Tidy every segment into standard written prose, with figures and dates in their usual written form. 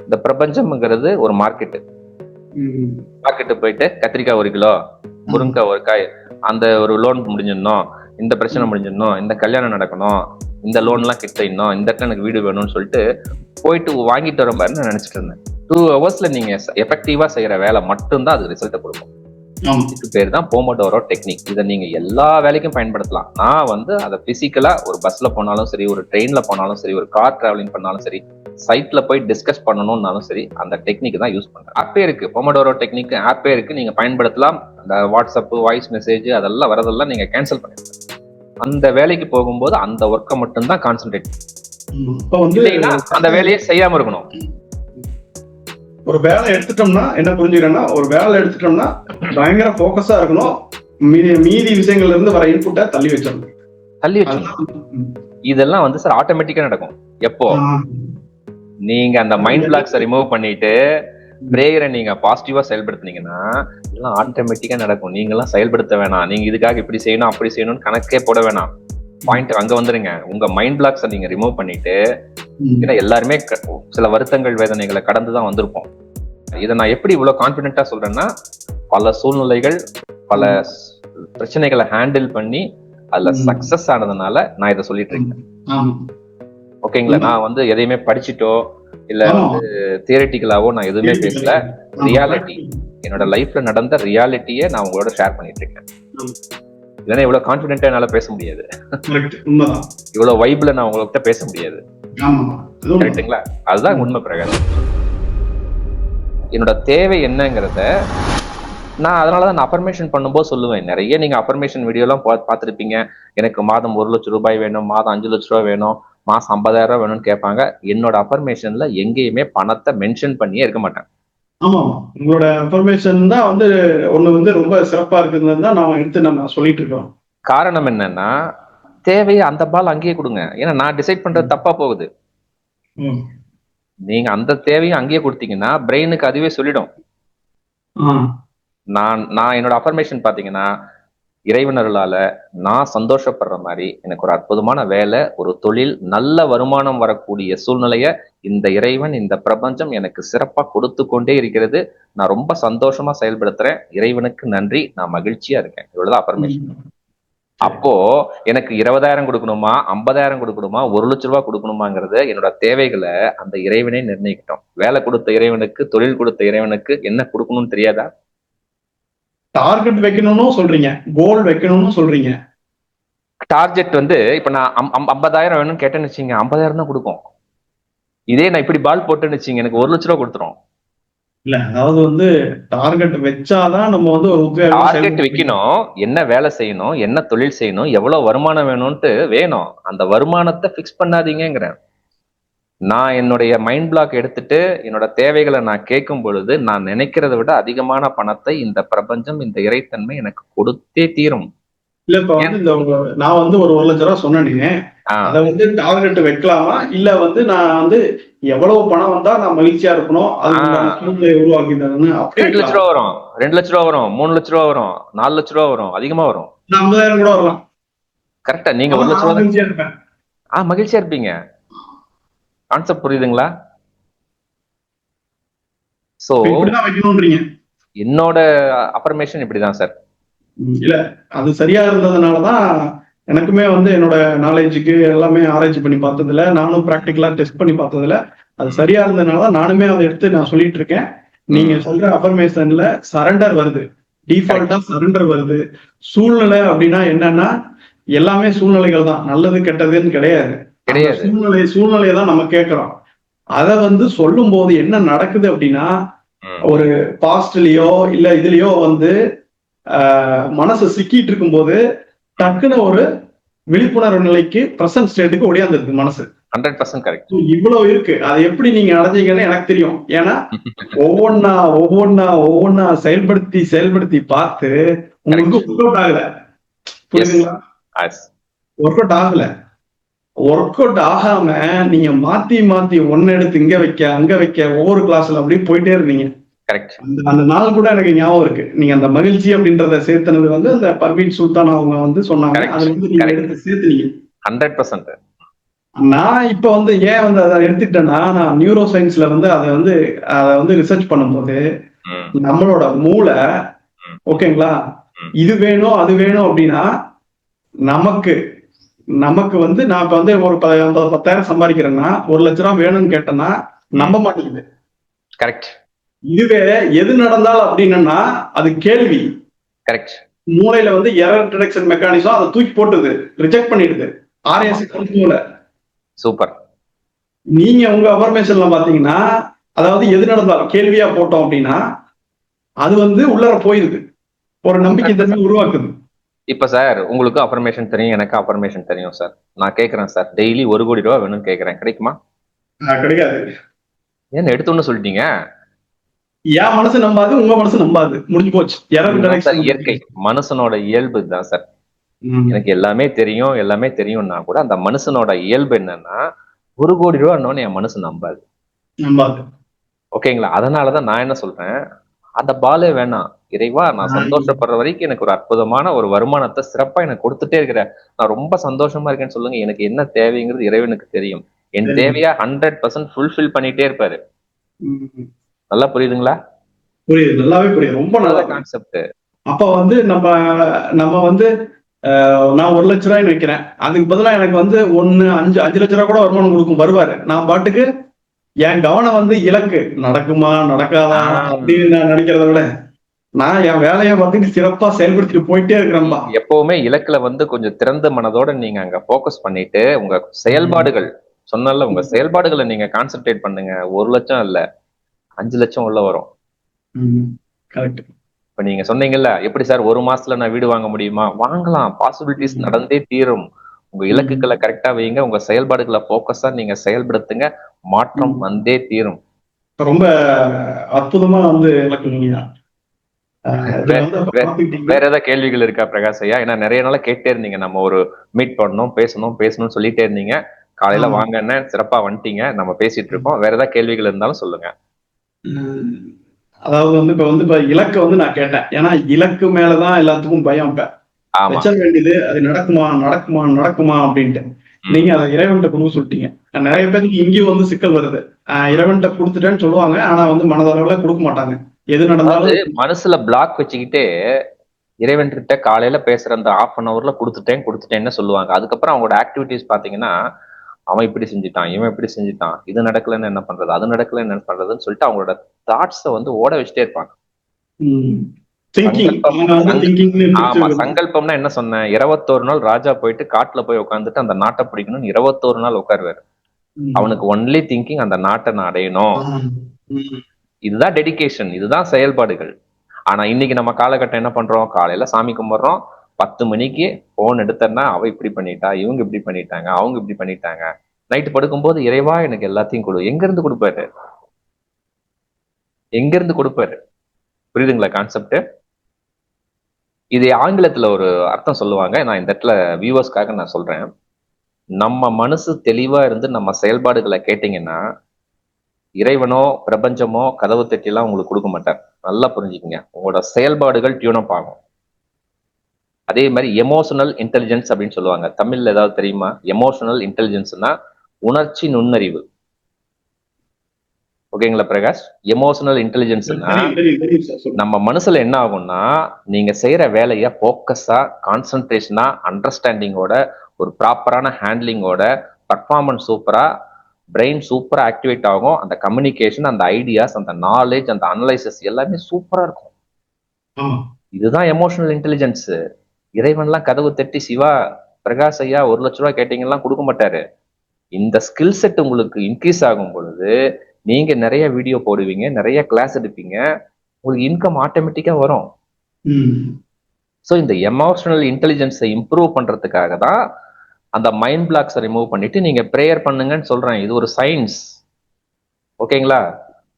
இந்த பிரபஞ்சம்ங்கிறது ஒரு market. Market போயிட்டு கத்திரிக்காய் 1 கிலோ, முருங்கைக்காய் 1 காய், அந்த ஒரு லோன் முடிஞ்சிடணும், இந்த பிரச்சனை முடிஞ்சிடணும், இந்த கல்யாணம் நடக்கணும், இந்த லோன் எல்லாம் கிட்டணும், இந்த இடத்துல எனக்கு வீடு வேணும்னு சொல்லிட்டு போயிட்டு வாங்கிட்டு வர மாதிரி நான் நினைச்சிட்டு இருந்தேன். 2 ஹவர்ஸ்ல நீங்க எஃபெக்டிவா செய்யற வேலை மட்டும்தான் அது ரிசல்ட்டை கொடுக்கும். இது பேர் தான் போமோடோரோ டெக்னிக். இதை நீங்க எல்லா வேலைக்கும் பயன்படுத்தலாம். நான் வந்து அதை பிசிக்கலா ஒரு பஸ்ல போனாலும் சரி, ஒரு ட்ரெயின்ல போனாலும் சரி, ஒரு கார் டிராவலிங் பண்ணாலும் சரி, சைட்ல போய் டிஸ்கஸ் பண்ணணும்னாலும் சரி, அந்த டெக்னிக் தான் யூஸ் பண்றேன். ஆப்பே இருக்கு, போமோடோரோ டெக்னிக் ஆப்பே இருக்கு, நீங்க பயன்படுத்தலாம். அந்த வாட்ஸ்அப் வாய்ஸ் மெசேஜ் அதெல்லாம் வரதெல்லாம் நீங்க கேன்சல் பண்ணிடுங்க. அந்த வேலைக்கு போகும்போது அந்த ஒர்க்கை மட்டும்தான் கான்சென்ட்ரேட். அந்த வேலையை செய்யாம இருக்கணும். ஒரு வேலை எடுத்துட்டோம்னா என்ன புரிஞ்சுக்கிறேன்னா, ஒரு வேலை எடுத்துட்டோம்னா பயங்கர போக்கஸா இருக்கணும். மீதி விஷயங்கள்ல இருந்து வர இன்புட்டை தள்ளி வச்சிடணும். இதெல்லாம் வந்து சார் ஆட்டோமேட்டிக்கா நடக்கும். எப்போ நீங்க அந்த மைண்ட் பிளாக்ஸை ரிமூவ் பண்ணிட்டு பிரேயரை நீங்க பாசிட்டிவா செயல்படுத்தினீங்கன்னா இதெல்லாம் ஆட்டோமேட்டிக்கா நடக்கும். நீங்க எல்லாம் செயல்படுத்த வேணாம், நீங்க இதுக்காக இப்படி செய்யணும் அப்படி செய்யணும்னு கணக்கே போட வேணாம். பாயிண்ட் அங்க வந்துருங்க. உங்க மைண்ட் பிளாக்ஸை நீங்க ரிமூவ் பண்ணிட்டு, ஏன்னா எல்லாருமே சில வருத்தங்கள் வேதனைகளை கடந்துதான் வந்திருப்போம். இதை நான் எப்படி இவ்வளவு கான்பிடென்ட்டா சொல்றேன்னா, பல சூழ்நிலைகள் பல பிரச்சனைகளை ஹேண்டில் பண்ணி அதுல சக்சஸ் ஆனதுனால நான் இதை சொல்லிட்டு இருக்கேன். ஓகேங்களா? நான் வந்து எதையுமே படிச்சுட்டோ இல்ல வந்து தியரிட்டிக்கலாவோ நான் எதுவுமே பேசல. ரியாலிட்டி, என்னோட லைஃப்ல நடந்த ரியாலிட்டியே நான் உங்களோட ஷேர் பண்ணிட்டு இருக்கேன். இல்லைன்னா இவ்வளவு கான்பிடென்ட்டா என்னால பேச முடியாது. இவ்வளவு வைப்ல நான் உங்கள்கிட்ட பேச முடியாது. கரெக்டுங்களா? அதுதான் உண்மை பிரகாஷ். என்னோட தேவை என்னங்கிறத நான் அதனாலதான் நான் அஃபர்மேஷன் பண்ணும்போது சொல்லுவேன். நிறைய நீங்க அஃபர்மேஷன் வீடியோ எல்லாம் பார்த்துருப்பீங்க. எனக்கு மாதம் 1 லட்சம் ரூபாய் வேணும், மாதம் 5 லட்சம் ரூபாய் வேணும், மாசம் 50,000 வேணும்னு கேட்பாங்க. என்னோட அஃபர்மேஷன்ல எங்கேயுமே பணத்தை மென்ஷன் பண்ணியே இருக்க மாட்டேன். ஆமா, உங்களோட இன்ஃபர்மேஷன் தான் வந்து ஒண்ணு வந்து ரொம்ப சிறப்பா இருக்குதுன்னு தான் நான் எடுத்து நம்ம சொல்லிட்டு இருக்கோம். காரணம் என்னன்னா, தேவையை அந்த பால் அங்கேயே கொடுங்க. ஏன்னா நான் டிசைட் பண்றது தப்பா போகுது. நீங்க அந்த தேவையை அங்கேயே கொடுத்தீங்கன்னா பிரெயினுக்கு அதுவே சொல்லிடும். நான் என்னோட அஃபர்மேஷன் பாத்தீங்கன்னா, இறைவன் அருளால நான் சந்தோஷப்படுற மாதிரி எனக்கு ஒரு அற்புதமான வேலை, ஒரு தொழில், நல்ல வருமானம் வரக்கூடிய சூழ்நிலைய இந்த இறைவன், இந்த பிரபஞ்சம் எனக்கு சிறப்பா கொடுத்து கொண்டே இருக்கிறது. நான் ரொம்ப சந்தோஷமா செயல்படுத்துறேன். இறைவனுக்கு நன்றி, நான் மகிழ்ச்சியா இருக்கேன். இவ்வளவுதான் அஃபர்மேஷன். அப்போ எனக்கு 20,000 கொடுக்கணுமா, 50,000 கொடுக்கணுமா, 1 லட்சம் ரூபாய் கொடுக்கணுமாங்கிறத என்னோட தேவைகளை அந்த இறைவனே நிர்ணயிக்கிட்டோம். வேலை கொடுத்த இறைவனுக்கு, தொழில் கொடுத்த இறைவனுக்கு என்ன கொடுக்கணும்னு தெரியாதா? டார்கெட் வைக்கணும்னு சொல்றீங்க, கோல் வைக்கணும்னு சொல்றீங்க. டார்கெட் வந்து இப்ப நான் 50,000 வேணும்னு கேட்டேன்னு வச்சுங்க, 50,000 தான் கொடுக்கும். இதே நான் இப்படி பால் போட்டேன்னு வச்சுங்க, எனக்கு 1 லட்சம் ரூபாய் கொடுத்துரும். இல்ல, அதாவது வந்து டார்கெட் வச்சாதான் நம்ம வந்து டார்கெட் வைக்கணும், என்ன வேலை செய்யணும், என்ன தொழில் செய்யணும், எவ்வளவு வருமானம் வேணும்ட்டு வேணும். அந்த வருமானத்தை பிக்ஸ் பண்ணாதீங்கிறேன். நான் என்னுடைய மைண்ட் பிளாக் எடுத்துட்டு என்னோட தேவைகளை நான் கேட்கும் பொழுது நான் நினைக்கிறத விட அதிகமான பணத்தை இந்த பிரபஞ்சம், இந்த இறைத்தன்மை எனக்கு கொடுத்தே தீரும். இல்ல, இப்ப வந்து நான் வந்து ஒரு 1 லட்சம் ரூபாய் சொன்னீங்க, அதை வந்து டார்கெட் வைக்கலாமா, இல்ல வந்து நான் வந்து எவ்வளவு பணம் வந்தா நான் மகிழ்ச்சியா இருக்கணும், அது உருவாக்கி தரணும். 2 லட்சம் ரூபா வரும், 2 லட்சம் ரூபா வரும், 3 லட்சம் ரூபா வரும், 4 லட்சம் ரூபா வரும், அதிகமா வரும். 50,000 கூட வரலாம். கரெக்டா? நீங்க 1 லட்சம் ரூபா மகிழ்ச்சியா இருப்பீங்க. கான்செப்ட் புரியுதுங்களா? சோ என்னோட அஃபர்மேஷன் இப்படிதான் சார். இல்ல, அது சரியா இருந்ததுனாலதான் எனக்குமே வந்து என்னோட நாலேஜுக்கு எல்லாமே ஆராய்ச்சி பண்ணி பார்த்ததுல, நானும் பிராக்டிகலா டெஸ்ட் பண்ணி பார்த்ததுல அது சரியா இருந்ததுனாலதான் நானுமே அதை எடுத்து நான் சொல்லிட்டு இருக்கேன். நீங்க சொல்ற அஃபர்மேஷன்ல சரண்டர் வருது, டிஃபால்ட்டா சரண்டர் வருது. சூழ்நிலை அப்படின்னா என்னன்னா, எல்லாமே சூழ்நிலைகள் தான், நல்லது கெட்டதுன்னு கிடையாது. சூழ்நிலையை தான் நம்ம கேட்கிறோம். அத வந்து சொல்லும் போது என்ன நடக்குது அப்படின்னா, ஒரு பாஸ்ட்லயோ இல்ல இதுலயோ வந்து மனசு சிக்கிட்டு இருக்கும் போது டக்குன்னு ஒரு விழிப்புணர்வு நிலைக்கு பிரசன்ட் ஸ்டேட்டுக்கு ஒடியாந்துருக்கு மனசு. 100% கரெக்ட். இவ்வளவு இருக்கு. அது எப்படி நீங்க அடைஞ்சீங்கன்னு எனக்கு தெரியும். ஏன்னா ஒவ்வொன்னா செயல்படுத்தி பார்த்து உங்களுக்கு ஒர்க் அவுட் ஆகல. புரியுதுங்களா? ஒர்க் அவுட் ஆகல. ஒர்க் அவுட் ஆகாம நீங்க மாத்தி ஒன்னு எடுத்து இங்க வைக்க அங்க வைக்க ஒவ்வொரு கிளாஸ்ல அப்படியே போயிட்டே இருந்தீங்க. அந்த நாள் கூட எனக்கு ஞாபகம் இருக்கு. நீங்க அந்த மகிழ்ச்சி அப்படின்றத சேர்த்தனது வந்து அந்த பர்வீன் சுல்தான் அவங்க வந்து சொன்னாங்க. அதுல இருந்து நீங்க எடுத்து சேர்த்துனீங்க. 100%. நான் இப்ப வந்து ஏன் வந்து அதை எடுத்துக்கிட்டேன்னா, நான் நியூரோ சயின்ஸ்ல வந்து அதை வந்து ரிசர்ச் பண்ணும்போது ம், நம்மளோட மூளை, ம், ஓகேங்களா, ம், இது வேணும் அது வேணும் அப்படின்னா நமக்கு நமக்கு வந்து நான் இப்ப வந்து ஒரு 10,000 சம்பாதிக்கிறேன்னா 1,00,000 வேணும்னு கேட்டேன்னா ம். நம்ப மாட்டேங்குது. கரெக்ட், இதுவே எது நடந்தாலும் அப்படின்னா அது கேள்வி. கரெக்ட். மூளையில வந்து எரர் டிடெக்ஷன் மெக்கானிசம் அதை தூக்கி போட்டுது, ரிஜெக்ட் பண்ணிடுது. ஆமா, ஆர்எஸ் மூளை. சூப்பர். நீங்க உங்க அஃபர்மேஷன்ல பாத்தீங்கன்னா, அதாவது எது நடந்தாலும் கேள்வியா போட்டோம் அப்படின்னா அது வந்து உள்ளார போயிருது, ஒரு நம்பிக்கை தன்மை 100%. உருவாக்குது. இப்ப சார் உங்களுக்கு அஃபர்மேஷன் தெரியும், எனக்கு அஃபர்மேஷன் தெரியும் சார். நான் கேட்கறேன் சார், டெய்லி 1 கோடி ரூபாய் வேணும்னு கேட்கறேன், கிடைக்குமா? கிடைக்காது. ஏன்னு எடுத்தோன்னு சொல்லிட்டீங்க. என் மனசு நம்பாது, உங்க மனசு நம்பாது, முடிஞ்சு போச்சு. எரர் இதுதான் சார் டிடெக்ஷன். இயற்கை, மனுஷனோட இயல்பு தான் சார். எனக்கு எல்லாமே தெரியும், எல்லாமே தெரியும்னா கூட அந்த மனுஷனோட இயல்பு என்னன்னா 1 கோடி ரூபாய் என் மனசு நம்பாது. நம்பாது. ஓகேங்களா? அதனாலதான் நான் என்ன சொல்றேன், அந்த பாலே வேணாம். இறைவா, நான் சந்தோஷப்படுற வரைக்கும் எனக்கு ஒரு அற்புதமான ஒரு வருமானத்தை சிறப்பா எனக்கு கொடுத்துட்டே இருக்கிற, நான் ரொம்ப சந்தோஷமா இருக்கேன்னு சொல்லுங்க. எனக்கு என்ன தேவைங்கிறது இறைவனுக்கு தெரியும். என் சரி. தேவையா 100% ஃபுல்ஃபில் பண்ணிட்டே இருப்பாரு. ம். நல்லா புரியுதுங்களா? புரியுது, நல்லாவே புரியுது, ரொம்ப நல்லா புரியுது. கான்செப்ட். அப்ப வந்து நம்ம நம்ம வந்து நான் 1,00,000 வைக்கிறேன், அதுக்கு பதிலா எனக்கு வந்து 5 லட்சம் ரூபாய் கூட வருமானம் கொடுக்கும் வருவாரு. நான் பாட்டுக்கு என் கவனம் வந்து இலக்கு நடக்குமா நடக்காதா அப்படின்னு நான் நினைக்கிறத விட நான் என் வேலையை பார்த்துட்டு சிறப்பா செயல்படுத்திட்டு போயிட்டே இருக்கிறேன்பா. எப்பவுமே இலக்குல வந்து கொஞ்சம் திறந்த மனதோட நீங்க அங்க போக்கஸ் பண்ணிட்டு உங்க செயல்பாடுகள், சொன்னல உங்க செயல்பாடுகளை நீங்க கான்சென்ட்ரேட் பண்ணுங்க. 1 லட்சம் இல்ல, 5 லட்சம் உள்ள வரும். கரெக்ட். இப்ப நீங்க சொன்னீங்கல்ல, எப்படி சார் 1 மாசத்துல நான் வீடு வாங்க முடியுமா? வாங்கலாம், பாசிபிலிட்டிஸ் நடந்தே தீரும். உங்க இலக்குகளை கரெக்டா வைங்க, உங்க செயல்பாடுகளை போக்கஸா நீங்க செயல்படுத்துங்க, மாற்றம் வந்தே தீரும். ரொம்ப அற்புதமா வந்து இலக்குங்க. வேற ஏதாவது கேள்விகள் இருக்கா பிரகாஷ் ஐயா? ஏன்னா நிறைய நாளா கேட்டே இருந்தீங்க, நம்ம ஒரு மீட் பண்ணணும், பேசணும் பேசணும்னு சொல்லிட்டே இருந்தீங்க. காலையில வாங்கன்னு சிறப்பா வந்துட்டீங்க, நம்ம பேசிட்டு இருக்கோம். வேற ஏதாவது கேள்விகள் இருந்தாலும் சொல்லுங்க. அதாவது வந்து இப்ப இலக்கை வந்து நான் கேட்டேன், ஏன்னா இலக்கு மேலதான் எல்லாத்துக்கும் பயம். இப்ப ஆமா, வச்ச வேண்டியது அது நடக்குமா நடக்குமா நடக்குமா அப்படின்ட்டு. நீங்க அதை இறைவன்கிட்ட கொடுக்க சொல்லிட்டீங்க. நிறைய பேருக்கு இங்கேயும் வந்து சிக்கல் வருது. இறைவன்கிட்ட கொடுத்துட்டேன்னு சொல்லுவாங்க, ஆனா வந்து மனதளவுல கொடுக்க மாட்டாங்க. எது நடந்தாலும் மனசுல பிளாக் வச்சுக்கிட்டே இறைவன் கிட்ட காலையில பேசுற அந்த 1/2 hourல கொடுத்துட்டேன்னு சொல்லுவாங்க. அதுக்கப்புறம் அவங்களோட ஆக்டிவிட்டிஸ் பாத்தீங்கன்னா, அவன் இப்படி செஞ்சுட்டான், இவன் இப்படி செஞ்சுட்டான், இது நடக்கலன்னு என்ன பண்றது, அது நடக்கலன்னு என்ன பண்றதுன்னு சொல்லிட்டு அவங்களோட தாட்ஸை வந்து ஓட வச்சுட்டே இருப்பாங்க. ஆமா, சங்கல்பம்னா என்ன சொன்னேன், 21 நாள் ராஜா போயிட்டு காட்டுல போய் உட்காந்துட்டு அந்த நாட்டை பிடிக்கணும்னு 21 நாள் உட்காருவாரு. அவனுக்கு ஒன்லி திங்கிங் அந்த நாட்டை நான் அடையணும். இதுதான் டெடிகேஷன், இதுதான் செயல்பாடுகள். ஆனா இன்னைக்கு நம்ம காலகட்டம் என்ன பண்றோம், காலையில சாமி கும்பிடுறோம், 10 மணிக்கு போன் எடுத்தேன்னா அவ இப்படி பண்ணிட்டா, இவங்க இப்படி பண்ணிட்டாங்க, அவங்க இப்படி பண்ணிட்டாங்க. நைட்டு படுக்கும்போது இறைவா எனக்கு எல்லாத்தையும் கொடு. எங்க இருந்து கொடுப்பாரு? எங்க இருந்து கொடுப்பாரு? புரியுதுங்களா கான்செப்ட்? இது ஆங்கிலத்துல ஒரு அர்த்தம் சொல்லுவாங்க, நான் இந்த இடத்துல வியூவர்ஸ்க்காக நான் சொல்றேன். நம்ம மனசு தெளிவா இருந்து நம்ம செயல்பாடுகளை கேட்டீங்கன்னா, இறைவனோ பிரபஞ்சமோ கதவு தட்டிலாம் உங்களுக்கு கொடுக்க மாட்டார். நல்லா புரிஞ்சுக்கங்க, உங்களோட செயல்பாடுகள் டியூனப் ஆகும். அதே மாதிரி எமோஷனல் இன்டெலிஜென்ஸ் அப்படின்னு சொல்லுவாங்க. தமிழ்ல ஏதாவது தெரியுமா? எமோஷனல் இன்டெலிஜென்ஸ்னா உணர்ச்சி நுண்ணறிவு. ஓகேங்களா பிரகாஷ்? எமோஷனல் இன்டெலிஜென்ஸ்னா நம்ம மனசுல என்ன ஆகும்னா, நீங்க செய்யற வேலைய போக்கஸா, கான்சென்ட்ரேஷனா, அண்டர்ஸ்டாண்டிங்கோட, ஒரு ப்ராப்பரான ஹேண்ட்லிங்கோட, பர்ஃபார்மன்ஸ் சூப்பரா, பிரெயின் சூப்பரா ஆக்டிவேட் ஆகும். அந்த கம்யூனிகேஷன், அந்த ஐடியாஸ், அந்த நாலேஜ், அந்த அனலைசிஸ் எல்லாமே சூப்பரா இருக்கும். இதுதான் எமோஷனல் இன்டெலிஜென்ஸ். இறைவன்லாம் கதவு தட்டி சிவா, பிரகாஷ் ஐயா 1 லட்ச ரூபாய் கேட்டீங்கன்னா கொடுக்க மாட்டாரு. இந்த ஸ்கில் செட் உங்களுக்கு இன்க்ரீஸ் ஆகும் பொழுது நீங்க நிறைய வீடியோ போடுவீங்க, நிறைய கிளாஸ் எடுப்பீங்க, உங்களுக்கு இன்கம் ஆட்டோமேட்டிக்கா வரும். ஸோ இந்த எமோஷனல் இன்டெலிஜென்ஸை இம்ப்ரூவ் பண்றதுக்காக தான் அந்த மைண்ட் பிளாக்ஸை ரிமூவ் பண்ணிட்டு நீங்க ப்ரேயர் பண்ணுங்கன்னு சொல்றேன். இது ஒரு சயின்ஸ். ஓகேங்களா?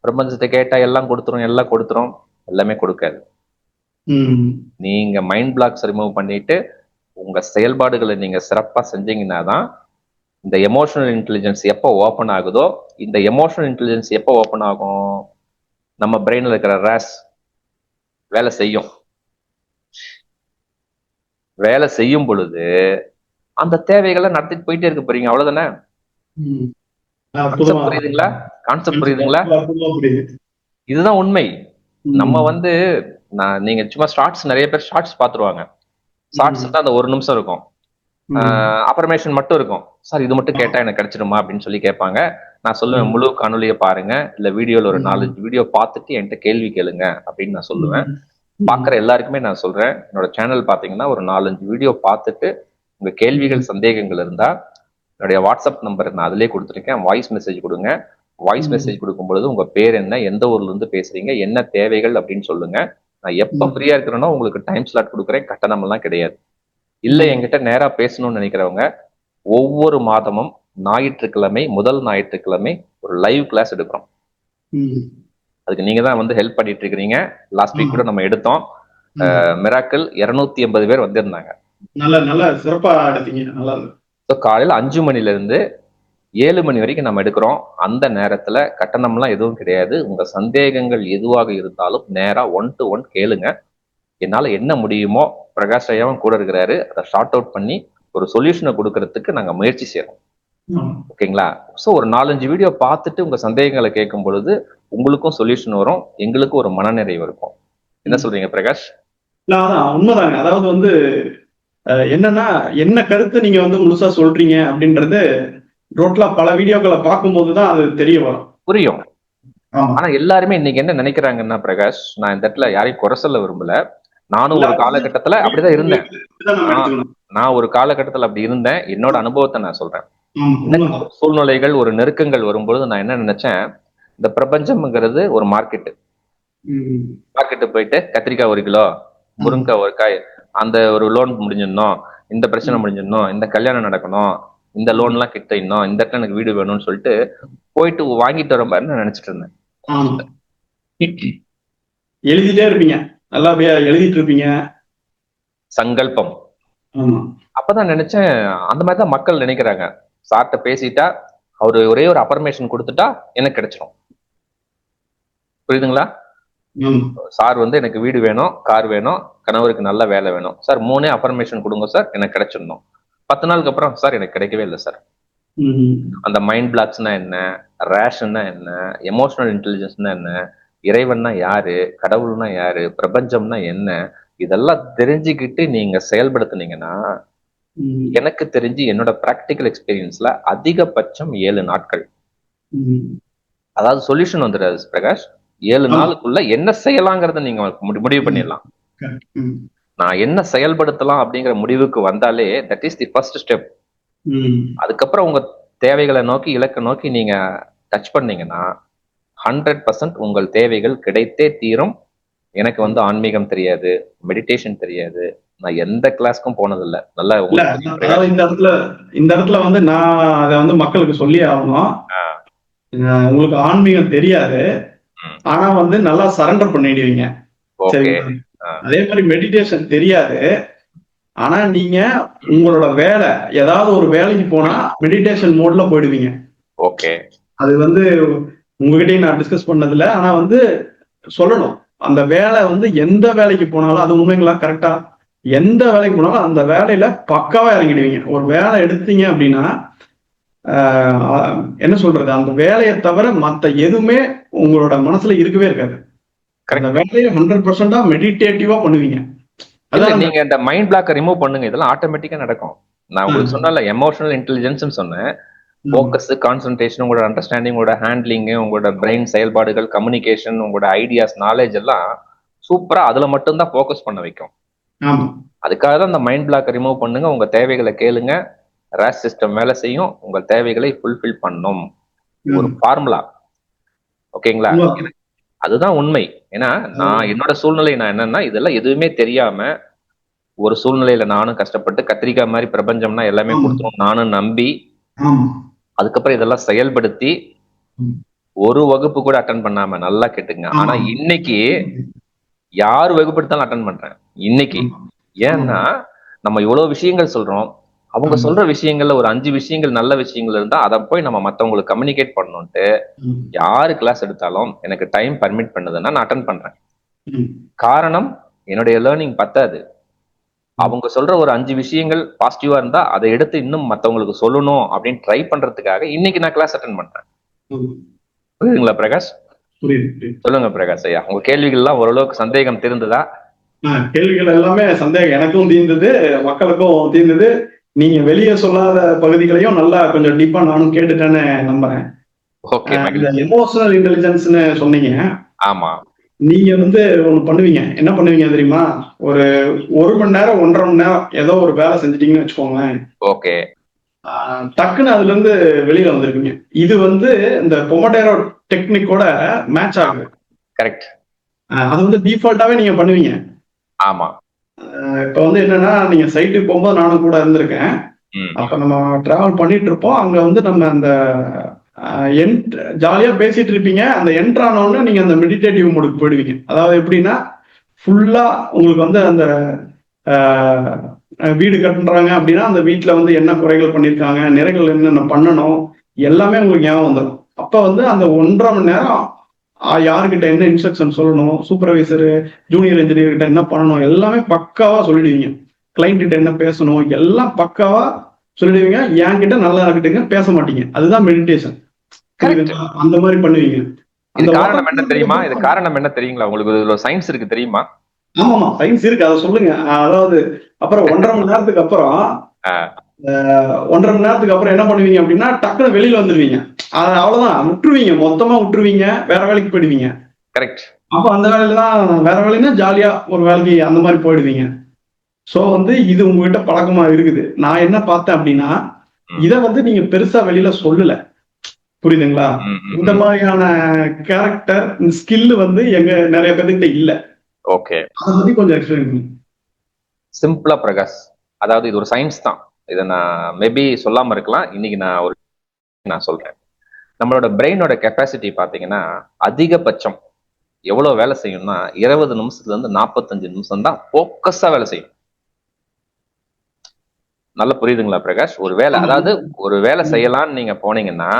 பிரபஞ்சத்தை கேட்டா எல்லாம் கொடுத்துரும், எல்லாம் கொடுத்துரும், எல்லாமே கொடுக்காது. நீங்க மைண்ட் பிளாக்ஸ் ரிமூவ் பண்ணிட்டு உங்க செயல்பாடுகளை நீங்க சிறப்பா செஞ்சீங்கன்னா தான் இந்த எமோஷனல் இன்டெலிஜென்ஸ் எப்போ ஓப்பன் ஆகுதோ, இந்த எமோஷனல் இன்டெலிஜென்ஸ் எப்போ ஓப்பன் ஆகும், நம்ம பிரெயின்ல இருக்கிற ரேஸ் வேலை செய்யும். வேலை செய்யும் பொழுது அந்த தேவைகளை நடத்திட்டு போயிட்டே இருக்க போறீங்க, அவ்வளவுதானே? ம். கான்செப்ட் அற்புதமா புரியுதுங்களா? கான்செப்ட் புரியுதுங்களா? அற்புதமா புரியுது. இதுதான் உண்மை. நம்ம ம். வந்து நீங்க சும்மா ஷார்ட்ஸ் நிறைய பேர் ஷார்ட்ஸ் பாத்துருவாங்க. ஷார்ட்ஸ் ம். தான் அந்த 1 நிமிஷம் இருக்கும். ம். அஃபர்மேஷன் மட்டும் இருக்கும். சார் இது மட்டும் கேட்டா எனக்கு கிடைச்சிடுமா அப்படின்னு சொல்லி கேட்பாங்க. நான் சொல்லுவேன் ம். முழு காணொலிய பாருங்க. இல்ல வீடியோல ஒரு 4, ம். 5 வீடியோ பார்த்துட்டு என்கிட்ட கேள்வி கேளுங்க அப்படின்னு நான் சொல்லுவேன். ம். பார்க்குற ம். எல்லாருக்குமே நான் சொல்றேன். என்னோட சேனல் பார்த்தீங்கன்னா ஒரு 4, 5 வீடியோ பார்த்துட்டு உங்க கேள்விகள், ம். சந்தேகங்கள் இருந்தா என்னுடைய வாட்ஸ்அப் நம்பர் நான் அதிலேயே கொடுத்துருக்கேன். வாய்ஸ் மெசேஜ் கொடுங்க. வாய்ஸ் ம். மெசேஜ் கொடுக்கும் பொழுது உங்க பேர் என்ன, எந்த ஊர்ல இருந்து பேசுறீங்க, என்ன தேவைகள் அப்படின்னு சொல்லுங்க. நான் எப்ப ம். ஃப்ரீயா இருக்கிறேனோ உங்களுக்கு டைம் ஸ்லாட் கொடுக்குறேன். கட்டணம் எல்லாம் கிடையாது. இல்ல ம். என்கிட்ட நேரா பேசணும்னு நினைக்கிறவங்க ஒவ்வொரு மாதமும் ஞாயிற்றுக்கிழமை, முதல் ஞாயிற்றுக்கிழமை ஒரு லைவ் கிளாஸ் எடுக்கிறோம். ம். அதுக்கு நீங்க தான் வந்து ஹெல்ப் பண்ணிட்டு இருக்கிறீங்க. லாஸ்ட் வீக் ஆமா. கூட நம்ம எடுத்தோம். ம். மிராக்கிள் 280 பேர் வந்திருந்தாங்க. நல்ல சிறப்பா எடுத்தீங்க. நல்லது. ஸோ காலையில 5 மணில இருந்து 7 மணி வரைக்கும் நம்ம எடுக்கிறோம். அந்த நேரத்துல கட்டணம்லாம் எதுவும் கிடையாது. உங்க சந்தேகங்கள் எதுவாக இருந்தாலும் நேரா 1 to 1 கேளுங்க. என்னால என்ன முடியுமோ பிரகாஷ் ஐயாவும் கூட இருக்கிறாரு. அதை ஷார்ட் அவுட் பண்ணி ஒரு சொல்யூஷனை கொடுக்கறதுக்கு நாங்க முயற்சி செய்யறோம். ஆமா. ஓகேங்களா? ஸோ ஒரு 4, 5 வீடியோ பார்த்துட்டு உங்க சந்தேகங்களை கேட்கும் பொழுது உங்களுக்கும் சொல்யூஷன் வரும். எங்களுக்கும் ஒரு மனநிறைவு இருக்கும். என்ன ம். சொல்றீங்க பிரகாஷ்? இல்ல அதான் உண்மைதாங்க. அதாவது வந்து என்னன்னா, என்ன கருத்து நீங்க வந்து முழுசா சொல்றீங்க அப்படின்றது டோட்டலா பல வீடியோக்களை பார்க்கும்போது தான் அது தெரிய வரும். புரியும். ஆமா. ஆனா எல்லாருமே இன்னைக்கு என்ன நினைக்கிறாங்கன்னா பிரகாஷ், நான் இந்த இடத்துல யாரையும் குறை சொல்ல விரும்பல. நானும் இல்ல ஒரு காலகட்டத்துல அப்படிதான் இருந்தேன். இப்படிதான் நம்ம நான் எடுத்துக்கணும். நான் ஒரு காலகட்டத்துல அப்படி இருந்தேன். என்னோட அனுபவத்தை நான் சொல்றேன். ஆமா, எனக்கு உண்மைதான். ஒரு சூழ்நிலைகள், ஒரு நெருக்கங்கள் வரும்பொழுது நான் என்ன நினைச்சேன், இந்த பிரபஞ்சம்ங்கிறது ஒரு மார்க்கெட். ம். மார்க்கெட்டு போயிட்டு கத்திரிக்காய் 1 கிலோ, ம். முருங்கைக்காய் 1 காய், அந்த ஒரு லோன் முடிஞ்சிடணும், இந்த பிரச்சனை ம். முடிஞ்சிடணும், இந்த கல்யாணம் நடக்கணும், இந்த ம். லோன்லாம் கிட்டணும், இந்த இடத்துல எனக்கு வீடு வேணும்னு சொல்லிட்டு போயிட்டு வாங்கிட்டு வர மாதிரி நான் நினைச்சிட்டு இருந்தேன். ஆமா. எழுதிட்டே இருப்பீங்க. நல்லா எழுதிட்டு இருப்பீங்க. சங்கல்பம். ஆமா. அப்பதான் நினைச்சேன், அந்த மாதிரி தான் மக்கள் நினைக்கிறாங்க. சார்ட்ட பேசிட்டா அவரு ஒரே ஒரு அஃபர்மேஷன் கொடுத்துட்டா எனக்கு கிடைச்சிடும். புரியுதுங்களா? ஆமா. சார் வந்து எனக்கு வீடு வேணும், கார் வேணும், கணவருக்கு நல்ல வேலை வேணும். சார் 3 அஃபர்மேஷன் கொடுங்க சார், எனக்கு கிடைச்சிடணும். 10 நாளுக்கு அப்புறம் சார் எனக்கு கிடைக்கவே இல்லை சார். ம். அந்த மைண்ட் பிளாக்ஸ்னா என்ன, ரேஷன்னா என்ன, எமோஷனல் இன்டெலிஜென்ஸ்னா என்ன, இறைவன்னா யாரு, கடவுள்னா யாரு, பிரபஞ்சம்னா என்ன, இதெல்லாம் தெரிஞ்சுக்கிட்டு நீங்க செயல்படுத்துனீங்கன்னா, ம். எனக்கு தெரிஞ்சு என்னோட பிராக்டிக்கல் எக்ஸ்பீரியன்ஸ்ல அதிகபட்சம் 7 நாட்கள். ம். அதாவது சொல்யூஷன் வந்துடாது பிரகாஷ். 7 ஆமா. நாளுக்குள்ள என்ன செய்யலாங்கிறத நீங்க முடிவு ம். பண்ணிடலாம். கரெக்ட். ம். நான் என்ன செயல்படுத்தலாம் அப்படிங்கிற முடிவுக்கு வந்தாலே that is the first step. ம். அதுக்கப்புறம் உங்க தேவைகளை நோக்கி, இலக்கை நோக்கி நீங்க டச் பண்ணீங்கன்னா 100% உங்கள் தேவைகள் கிடைத்தே தீரும். எனக்கு வந்து ஆன்மீகம் தெரியாது, மெடிடேஷன் தெரியாது, நான் எந்த கிளாஸ்க்கும் போனதில்லை. நல்லா இல்ல உங்களுக்கு தெரியும் அதாவது பிரகாஷ். இந்த இடத்துல வந்து நான் அதை வந்து மக்களுக்கு சொல்லியே ஆகணும். ஆ, உங்களுக்கு ஆன்மீகம் தெரியாது. ம், ஆனா வந்து நல்லா சரண்டர் பண்ணிடுவீங்க. ஓகே. சரிங்களா? ஆ, அதே மாதிரி மெடிடேஷன் தெரியாது. ஆனா நீங்க உங்களோட வேலை ஏதாவது ஒரு வேலைக்கு போனா மெடிடேஷன் மோட்ல போயிடுவீங்க. ஓகே. அது வந்து உங்ககிட்டயும் நான் டிஸ்கஸ் பண்ணதில்ல. ஆனா வந்து சொல்லணும். அந்த வேலை வந்து எந்த வேலைக்கு போனாலும் அது உண்மைங்களா? கரெக்டா? எந்த வேலைக்கு போனாலும் அந்த வேலையில பக்காவா இறங்கிடுவீங்க. ஒரு வேலை எடுத்தீங்க அப்படின்னா என்ன சொல்றது, அந்த வேலையை தவிர மத்த எதுவுமே உங்களோட மனசுல இருக்கவே இருக்காது. அந்த கரெக்ட். வேலையை 100% மெடிடேட்டிவா பண்ணுவீங்க. இல்ல அதான் நீங்க இந்த மைண்ட் பிளாக்கை ரிமூவ் பண்ணுங்க. இதெல்லாம் ஆட்டோமேட்டிக்கா நடக்கும். நான் உங்களுக்கு சொன்னல எமோஷனல் இன்டெலிஜென்ஸ் சொன்னேன். ஃபோக்கஸ், கான்சன்ட்ரேஷன், உங்களோட அண்டர்ஸ்டாண்டிங், உங்களோட ஹேண்ட்லிங், உங்களோட பிரெயின் செயல்பாடுகள், கம்யூனிகேஷன், உங்களோட ஐடியாஸ், நாலேஜ் எல்லாம் சூப்பரா அதுல மட்டும்தான் ஃபோக்கஸ் பண்ண வைக்கும். ஆமா. அதுக்காக தான் இந்த மைண்ட் பிளாக்கை ரிமூவ் பண்ணுங்க. உங்க தேவைகளை கேளுங்க. ரேஸ் சிஸ்டம் வேலை செய்யும். உங்கள் தேவைகளை ஃபுல்ஃபில் பண்ணும். ஒரு ஃபார்முலா. ஓகேங்களா? அதுதான் உண்மை. ஏன்னா நான் என்னோட சூழ்நிலை நான் என்னன்னா இதெல்லாம் எதுவுமே தெரியாம ஒரு சூழ்நிலையில நானும் கஷ்டப்பட்டு கத்திரிக்காய் மாதிரி பிரபஞ்சம்னா எல்லாமே கொடுத்துரும் நானும் நம்பி அதுக்கப்புறம் இதெல்லாம் செயல்படுத்தி ஒரு வகுப்பு கூட அட்டன் பண்ணாம நல்லா கேட்டுங்க. ஆனா இன்னைக்கு யார் வகுப்பு எடுத்தாலும் அட்டன் பண்றேன் இன்னைக்கு. ஏன்னா நம்ம இவ்வளவு விஷயங்கள் சொல்றோம். அவங்க சொல்ற விஷயங்கள்ல ஒரு 5 விஷயங்கள் நல்ல விஷயங்கள் இருந்தா அதை போய் நம்ம மத்தவங்களுக்கு கம்யூனிகேட் பண்ணணும்ட்டு யாரு கிளாஸ் எடுத்தாலும் எனக்கு டைம் பர்மிட் பண்ணுதுன்னா நான் அட்டன் பண்றேன். காரணம் என்னுடைய லேர்னிங் பத்தாது. அவங்க சொல்ற ஒரு 5 விஷயங்கள் பாசிட்டிவா இருந்தா அதை எடுத்து இன்னும் மத்தவங்களுக்கு சொல்லணும் அப்படின்னு ட்ரை பண்றதுக்காக இன்னைக்கு நான் கிளாஸ் அட்டன் பண்றேன். புரியுதுங்களா பிரகாஷ்? புரியுது. சொல்லுங்க பிரகாஷ் ஐயா, உங்க கேள்விகள் எல்லாம் ஓரளவுக்கு சந்தேகம் தெரிந்ததா? கேள்விகள் எல்லாமே சந்தேகம் எனக்கும் தீர்ந்தது, மக்களுக்கும் தீர்ந்தது. நீங்க வெளியே சொல்லாத பகுதிகளையும் நல்லா கொஞ்சம் டீப்பா நானும் கேட்டுட்டேன்னு நம்புறேன். ஓகே, இந்த எமோஷனல் இன்டெலிஜென்ஸ்னு சொன்னீங்க. ஆமா. நீங்க வந்து ஒண்ணு பண்ணுவீங்க, என்ன பண்ணுவீங்க தெரியுமா? ஒரு 1 மணி நேரம் 1.5 மணி நேரம் ஏதோ ஒரு வேலை செஞ்சுட்டீங்கன்னு வச்சுக்கோங்களேன். ஓகே. டக்குன்னு அதுல இருந்து வெளியில வந்திருப்பீங்க. இது வந்து இந்த பொமடேரோ டெக்னிக்கோட மேட்ச் ஆகுது. கரெக்ட். அது வந்து டிஃபால்ட்டாவே நீங்க பண்ணுவீங்க. ஆமா. இப்ப வந்து என்னன்னா, நீங்க சைட்டுக்கு போகும்போது நானும் கூட இருந்திருக்கேன். அப்ப நம்ம டிராவல் பண்ணிட்டு இருப்போம். அங்க வந்து நம்ம அந்த ஜாலியா பேசிட்டு இருப்பீங்க. அந்த என்ட்ரு ஆன உடனே நீங்க அந்த மெடிடேட்டிவ் மோடுக்கு போயிடுவீங்க. அதாவது எப்படின்னா, ஃபுல்லா உங்களுக்கு வந்து அந்த வீடு கட்டுறாங்க அப்படின்னா அந்த வீட்டுல வந்து என்ன குறைகள் பண்ணியிருக்காங்க, நிறைகள் என்னென்ன பண்ணணும், எல்லாமே உங்களுக்கு ஞாபகம் வந்துடும். அப்ப வந்து அந்த 1.5 மணி நேரம் யாருக்கிட்ட என்ன இன்ஸ்ட்ரக்ஷன் சொல்லணும், சூப்பர்வைசர் ஜூனியர் இன்ஜினியர் கிட்ட என்ன பண்ணணும், எல்லாமே பக்காவா சொல்லிடுவீங்க. கிளைண்ட் கிட்ட என்ன பேசணும் எல்லாம் பக்காவா சொல்லிடுவீங்க. என்கிட்ட நல்லா இருக்கட்டுங்க, பேச மாட்டீங்க. அதுதான் மெடிடேஷன். அந்த மாதிரி பண்ணுவீங்க. இது காரணம் என்ன தெரியுமா? இது காரணம் என்ன தெரியுங்களா உங்களுக்கு? இதுல சயின்ஸ் இருக்கு தெரியுமா? ஆமாமா, சயின்ஸ் இருக்கு, அதை சொல்லுங்க. அதாவது அப்புறம் 1.5 மணி நேரத்துக்கு அப்புறம் 1.5 மணி நேரத்துக்கு அப்புறம் என்ன பண்ணுவீங்க அப்படின்னா, டக்குனு வெளியில வந்துருவீங்க. அவ்வளவுதான், விட்டுருவீங்க, மொத்தமா விட்டுருவீங்க, வேற வேலைக்கு போயிடுவீங்க. கரெக்ட். அப்ப அந்த வேலையில தான், வேற வேலைன்னா ஜாலியா ஒரு வேலைக்கு அந்த மாதிரி போயிடுவீங்க. சோ வந்து இது உங்ககிட்ட பழக்கமா இருக்குது. நான் என்ன பார்த்தேன் அப்படின்னா, இத வந்து நீங்க பெருசா வெளியில சொல்லல. புரியுதுங்களா? இந்த மாதிரியான கேரக்டர் ஸ்கில் வந்து எங்க நிறைய பேர்கிட்ட இல்ல. ஓகே, அதை பத்தி கொஞ்சம் எக்ஸ்பிளைன் பண்ணுங்க. சிம்பிளா பிரகாஷ், அதாவது இது ஒரு சயின்ஸ் தான். இதை நான் மேபி சொல்லாம இருக்கலாம், இன்னைக்கு நான் சொல்றேன். நம்மளோட பிரெயினோட கெப்பாசிட்டி பாத்தீங்கன்னா அதிகபட்சம் எவ்வளவு வேலை செய்யும்னா 20 நிமிஷத்துல இருந்து 45 நிமிஷம் தான் போக்கஸா வேலை செய்யும். நல்லா புரியுதுங்களா பிரகாஷ்? ஒரு வேலை, அதாவது ஒரு வேலை செய்யலாம்னு நீங்க போனீங்கன்னா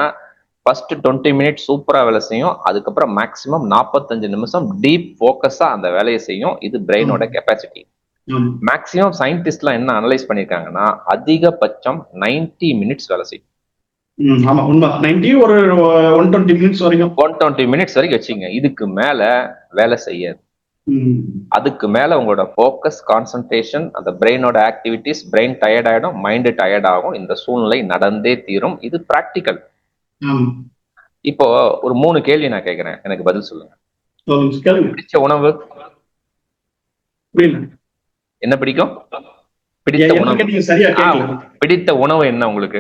ஃபர்ஸ்ட் 20 மினிட் சூப்பரா வேலை செய்யும். அதுக்கப்புறம் மேக்சிமம் 45 நிமிஷம் டீப் போக்கஸா அந்த வேலையை செய்யும். இது பிரெயினோட கெப்பாசிட்டி. மேக்சிமம் சயின்டிஸ்ட்லாம் என்ன அனலைஸ் பண்ணிருக்காங்கன்னா அதிகபட்சம் 90 மினிட்ஸ் வேலை செய்யும். ஆமா, உண்மை. 90 ஒரு 120 மினிட்ஸ் வரைக்கும், 120 மினிட்ஸ் வரைக்கும் வச்சுங்க. இதுக்கு மேல வேலை செய்யாது. அதுக்கு மேல உங்களோட போக்கஸ், கான்சன்ட்ரேஷன், அந்த பிரெயினோட ஆக்டிவிட்டிஸ், பிரெயின் டயர்ட் ஆயிடும், மைண்ட் டயர்ட் ஆகும். இந்த சூழ்நிலை நடந்தே தீரும். இது பிராக்டிக்கல். இப்போ ஒரு 3 கேள்வி நான் கேட்கிறேன், எனக்கு பதில் சொல்லுங்க. பிடிச்ச உணவு என்ன? பிடிக்கும்? பிடித்த உணவு, பிடித்த உணவு என்ன உங்களுக்கு?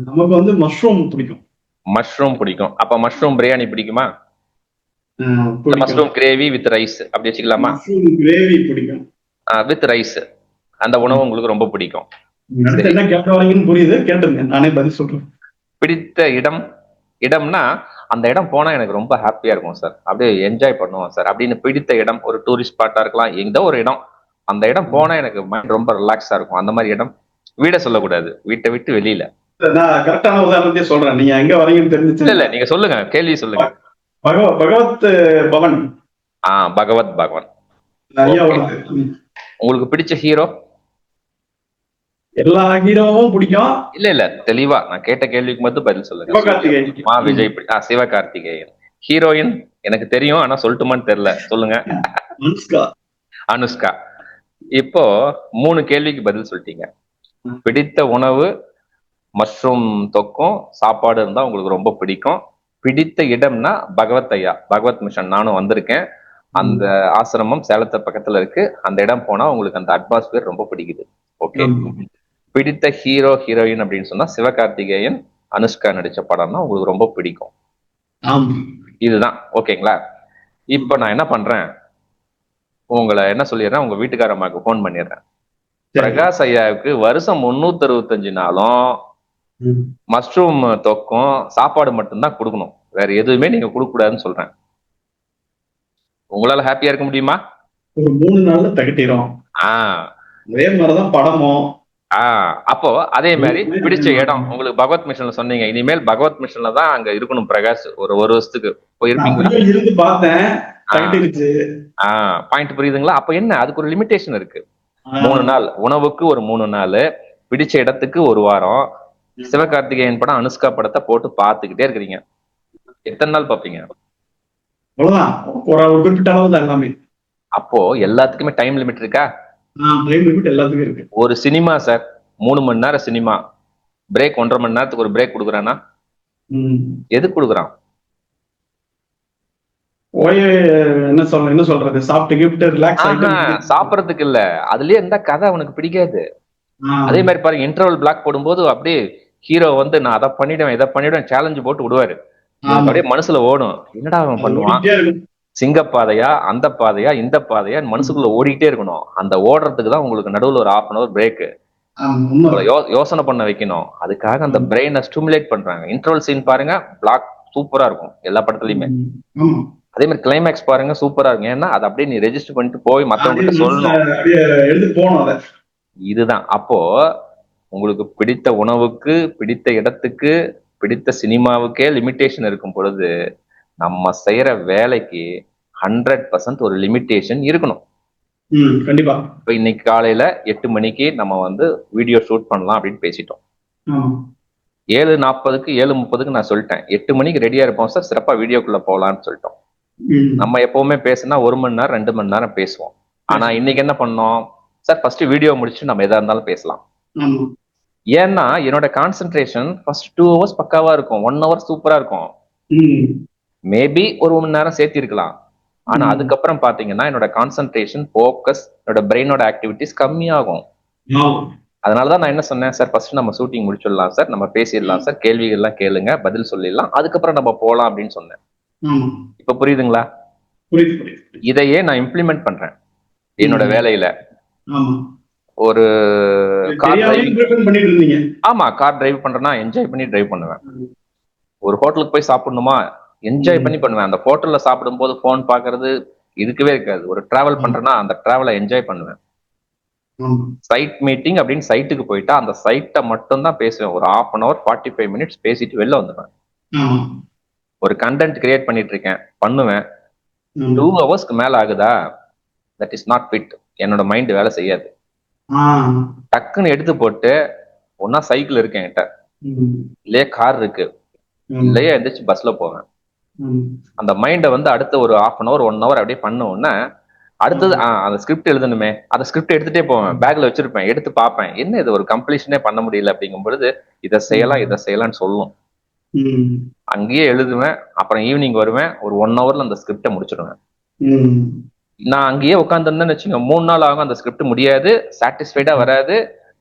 நமக்கு வந்து மஷ்ரூம் பிடிக்கும். மஷ்ரூம் பிடிக்கும். அப்ப மஷ்ரூம் பிரியாணி பிடிக்குமா? மஷ்ரூம் கிரேவி வித் ரைஸ் அப்படி வச்சுக்கலாமா? கிரேவி பிடிக்கும் வித் ரைஸ். அந்த உணவு உங்களுக்கு ரொம்ப பிடிக்கும். என்ன கேட்க வரீங்கன்னு புரியுது, கேட்டுருங்க, நானே பதில் சொல்றேன். பிடித்த இடம்னா அந்த இடம் போனா எனக்கு ரொம்ப ஹாப்பியா இருக்கும் சார், அப்படியே என்ஜாய் பண்ணுவோம் சார் அப்படின்னு. பிடித்த இடம் ஒரு டூரிஸ்ட் ஸ்பாட்டா இருக்கலாம், எந்த ஒரு இடம், அந்த இடம் போனா எனக்கு மைண்ட் ரொம்ப ரிலாக்ஸா இருக்கும். அந்த மாதிரி இடம். வீட சொல்லக்கூடாது, வீட்டை விட்டு வெளியில. நான் கரெக்டான உதாரணத்தையே சொல்றேன், நீங்க எங்க வரீங்கன்னு தெரிஞ்சுச்சு. இல்ல, நீங்க சொல்லுங்க, கேள்வி சொல்லுங்க. பகவத் பவன். பகவத் பகவான். உங்களுக்கு பிடிச்ச ஹீரோ? எல்லா ஹீரோவும் பிடிக்கும். இல்ல தெளிவா நான் கேட்ட கேள்விக்கு மட்டும் பதில் சொல்லுங்க. விஜய், சிவகார்த்திகேயன். ஹீரோயின் எனக்கு தெரியும், ஆனா சொல்லட்டுமான்னு தெரியல, சொல்லுங்க. அனுஷ்கா. இப்போ 3 கேள்விக்கு பதில் சொல்லிட்டீங்க. பிடித்த உணவு மஷ்ரூம் தொக்கும் சாப்பாடு இருந்தா உங்களுக்கு ரொம்ப பிடிக்கும். பிடித்த இடம்னா பகவத் ஐயா, பகவத் மிஷன். நானும் வந்திருக்கேன். அந்த ஆசிரமம் சேலத்து பக்கத்துல இருக்கு. அந்த இடம் போனா உங்களுக்கு அந்த அட்மாஸ்பியர் ரொம்ப பிடிக்குது. ஓகே. பிடித்த ஹீரோ ஹீரோயின் அப்படின்னு சொன்னா சிவகார்த்திகேயன், அனுஷ்கா நடிச்ச படம்னா உங்களுக்கு ரொம்ப பிடிக்கும். இதுதான். ஓகேங்களா? இப்ப நான் என்ன பண்றேன், உங்களை என்ன சொல்லிடுறேன், உங்க வீட்டுக்காரம்மாக்கு போன் பண்ணிடுறேன். பிரகாஷ் ஐயாவுக்கு வருஷம் 365 நாளும் மஷ்ரூம் தொக்கும் சாப்பாடு மட்டும்தான் கொடுக்கணும், வேற எதுவுமே நீங்க கொடுக்க கூடாதுன்னு சொல்றேன். உங்களால ஹாப்பியா இருக்க முடியுமா? ஒரு 3 நாள்ல தகட்டிடும். அதே மாதிரிதான் படமும். அப்போ அதே மாதிரி பிடிச்ச இடம் உங்களுக்கு பகவத் மிஷன்ல சொன்னீங்க. இனிமேல் பகவத் மிஷன்ல தான் அங்க இருக்கணும் பிரகாஷ். ஒரு வருஷத்துக்கு போயிருப்பீங்களா? இருந்து பார்த்தேன், பாயிண்ட் புரியுதுங்களா? அப்ப என்ன, அதுக்கு ஒரு லிமிடேஷன் இருக்கு. 3 நாள் உணவுக்கு ஒரு 3 நாள், பிடிச்ச இடத்துக்கு ஒரு வாரம், சிவகார்த்திகேயன் படம் அனுஷ்கா படத்தை போட்டு பார்த்துக்கிட்டே இருக்கிறீங்க. எத்தனை நாள் பார்ப்பீங்க? அவ்வளவுதான். ஒரு குறிப்பிட்ட அளவு தான் எல்லாமே. அப்போ எல்லாத்துக்குமே டைம் லிமிட் இருக்கா? டைம் லிமிட் எல்லாத்துக்கும் இருக்கு. ஒரு சினிமா சார் 3 மணி நேரம் சினிமா, பிரேக் 1.5 மணி நேரத்துக்கு ஒரு பிரேக் கொடுக்குறானா? எதுக்கு கொடுக்குறான்? என்ன சொல்றது, சாப்பிட்டு கிஃப்ட் ரிலாக்ஸ் சாப்பிடறதுக்கு இல்ல, அதுலயே இருந்தா கதை அவனுக்கு பிடிக்காது. அதே மாதிரி பாருங்க, இன்டர்வல் பிளாக் போடும்போது அப்படியே ஹீரோ வந்து நான் அதை பண்ணிடுவேன் இதை பண்ணிடுவேன் சேலஞ்சு போட்டு விடுவாரு. அப்படியே மனசுல ஓடும், என்னடா அவன் பண்ணுவான், சிங்கப்பாதையா அந்த பாதையா இந்த பாதையா மனசுக்குள்ள ஓடிக்கிட்டே இருக்கணும். அந்த ஓடுறதுக்கு தான் உங்களுக்கு நடுவில் ஒரு 1/2 hour பிரேக் யோசனை பண்ண வைக்கணும். அதுக்காக அந்த பிரெயினை ஸ்டிமுலேட் பண்றாங்க. இன்டர்வல் சீன் பாருங்க, பிளாக் சூப்பரா இருக்கும் எல்லா படத்துலயுமே. அதே மாதிரி கிளைமேக்ஸ் பாருங்க, சூப்பரா இருக்கும். ஏன்னா அதை அப்படியே நீ ரெஜிஸ்டர் பண்ணிட்டு போய் மத்தவங்க சொல்லணும். இதுதான். அப்போ உங்களுக்கு பிடித்த உணவுக்கு, பிடித்த இடத்துக்கு, பிடித்த சினிமாவுக்கே லிமிட்டேஷன் இருக்கும் பொழுது நம்ம செய்யற வேலைக்கு 100% ஒரு லிமிட்டேஷன் இருக்கணும். கண்டிப்பா. இப்ப இன்னைக்கு காலையில 8 மணிக்கு நம்ம வந்து வீடியோ ஷூட் பண்ணலாம் அப்படின்னு பேசிட்டோம். 7:40க்கு 7:30க்கு நான் சொல்லிட்டேன் 8 மணிக்கு ரெடியா இருப்போம் சார், சிறப்பா வீடியோக்குள்ள போலான்னு சொல்லிட்டோம். நம்ம எப்பவுமே பேசுனா 1 மணி நேரம் 2 மணி நேரம் பேசுவோம். ஆனா இன்னைக்கு என்ன பண்ணோம் சார், ஃபர்ஸ்ட் வீடியோ முடிச்சு நம்ம எதா இருந்தாலும் பேசலாம். ஏன்னா என்னோட கான்சென்ட்ரேஷன் ஃபர்ஸ்ட் 2 hours பக்காவா இருக்கும், 1 hour சூப்பரா இருக்கும். மேபி ஒரு 1 மணி நேரம் சேர்த்தி இருக்கலாம். ஆனா அதுக்கப்புறம் பாத்தீங்கன்னா என்னோட கான்சென்ட்ரேஷன், போக்கஸ், என்னோட பிரெயினோட ஆக்டிவிட்டிஸ் கம்மியாகும். அதனாலதான் நான் என்ன சொன்னேன், சார் ஃபர்ஸ்ட் நம்ம ஷூட்டிங் முடிச்சிடலாம் சார், நம்ம பேசிடலாம் சார், கேள்விகள் எல்லாம் கேளுங்க, பதில் சொல்லிடலாம், அதுக்கப்புறம் நம்ம போலாம் அப்படின்னு சொன்னேன். இப்ப புரியுதுங்களா? இதையே நான் இம்ப்ளிமெண்ட் பண்றேன் என்னோட வேலையில. ஒரு கார் டிரைவ் பண்றேன்னா என்ஜாய் பண்ணி டிரைவ் பண்ணுவேன். ஒரு ஹோட்டலுக்கு போய் சாப்பிடணுமா, என்ஜாய் பண்ணி பண்ணுவேன். அந்த ஹோட்டல்ல சாப்பிடும் போது போன் பாக்குறது இருக்கவே இருக்காது. ஒரு டிராவல் பண்றேன்னா அந்த டிராவலை என்ஜாய் பண்ணுவேன். சைட் மீட்டிங் அப்படின்னு சைட்டுக்கு போயிட்டா அந்த சைட்டை மட்டும் தான் பேசுவேன். ஒரு 1/2 hour 45 minutes பேசிட்டு வெளில வந்துடுவேன். ஒரு கண்டென்ட் கிரியேட் பண்ணிட்டு இருக்கேன், பண்ணுவேன். 2 hours மேல ஆகுதா, தட் இஸ் நாட் ஃபிட். என்னோட மைண்ட் வேலை செய்யாது. டக்குன்னு எடுத்து போட்டு ஒன்னா சைக்கிள் இருக்கு என்கிட்ட, இல்லையே கார் இருக்கு, இல்லையே எந்திரிச்சு பஸ்ல போவேன். அந்த மைண்டை வந்து அடுத்த ஒரு 1/2 hour 1 hour அப்படியே பண்ணோம்னா அடுத்தது அந்த ஸ்கிரிப்ட் எழுதணுமே, அந்த ஸ்கிரிப்ட் எடுத்துட்டே போவேன், பேக்ல வச்சிருப்பேன், எடுத்து பார்ப்பேன், என்ன இது ஒரு கம்ப்ளீஷனே பண்ண முடியல அப்படிங்கும் பொழுது இதை செய்யலாம்னு சொல்லும். அங்கேயே எழுதுவேன். அப்புறம் ஈவினிங் வருவேன், ஒரு 1 hourல அந்த ஸ்கிரிப்டை முடிச்சிடுவேன். நான் அங்கேயே உட்காந்துருந்தேன்னு வச்சுங்க, 3 நாள் ஆகும் அந்த ஸ்கிரிப்ட் முடியாது, சாட்டிஸ்ஃபைடா வராது.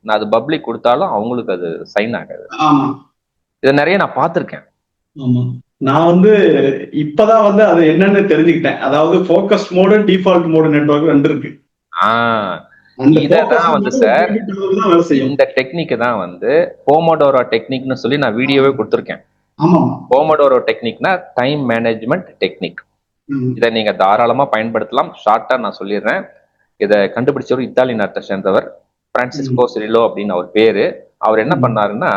நான் அது பப்ளிக் கொடுத்தாலும் அவங்களுக்கு அது சைன் ஆகாது. இதை நிறைய நான் பார்த்திருக்கேன். நான் வந்து இப்பதான் வந்து அது என்னன்னு தெரிஞ்சுக்கிட்டேன். அதாவது focus mode, default mode network 2 இருக்கு. இதான் வந்து சார், இந்த டெக்னிக் தான் வந்து போமோடோரோ டெக்னிக்னு சொல்லி நான் வீடியோவே கொடுத்துருக்கேன். போமோடோரோ டெக்னிக்னா டைம் மேனேஜ்மெண்ட் டெக்னிக். இதை நீங்க தாராளமா பயன்படுத்தலாம். ஷார்ட்டா நான் சொல்லிடுறேன். இதை கண்டுபிடிச்சவர் இத்தாலி நாட்டை சேர்ந்தவர், பிரான்சிஸ்கோ சிரிலோ அப்படின்னு அவர் பேரு. அவர் என்ன பண்ணாருன்னா,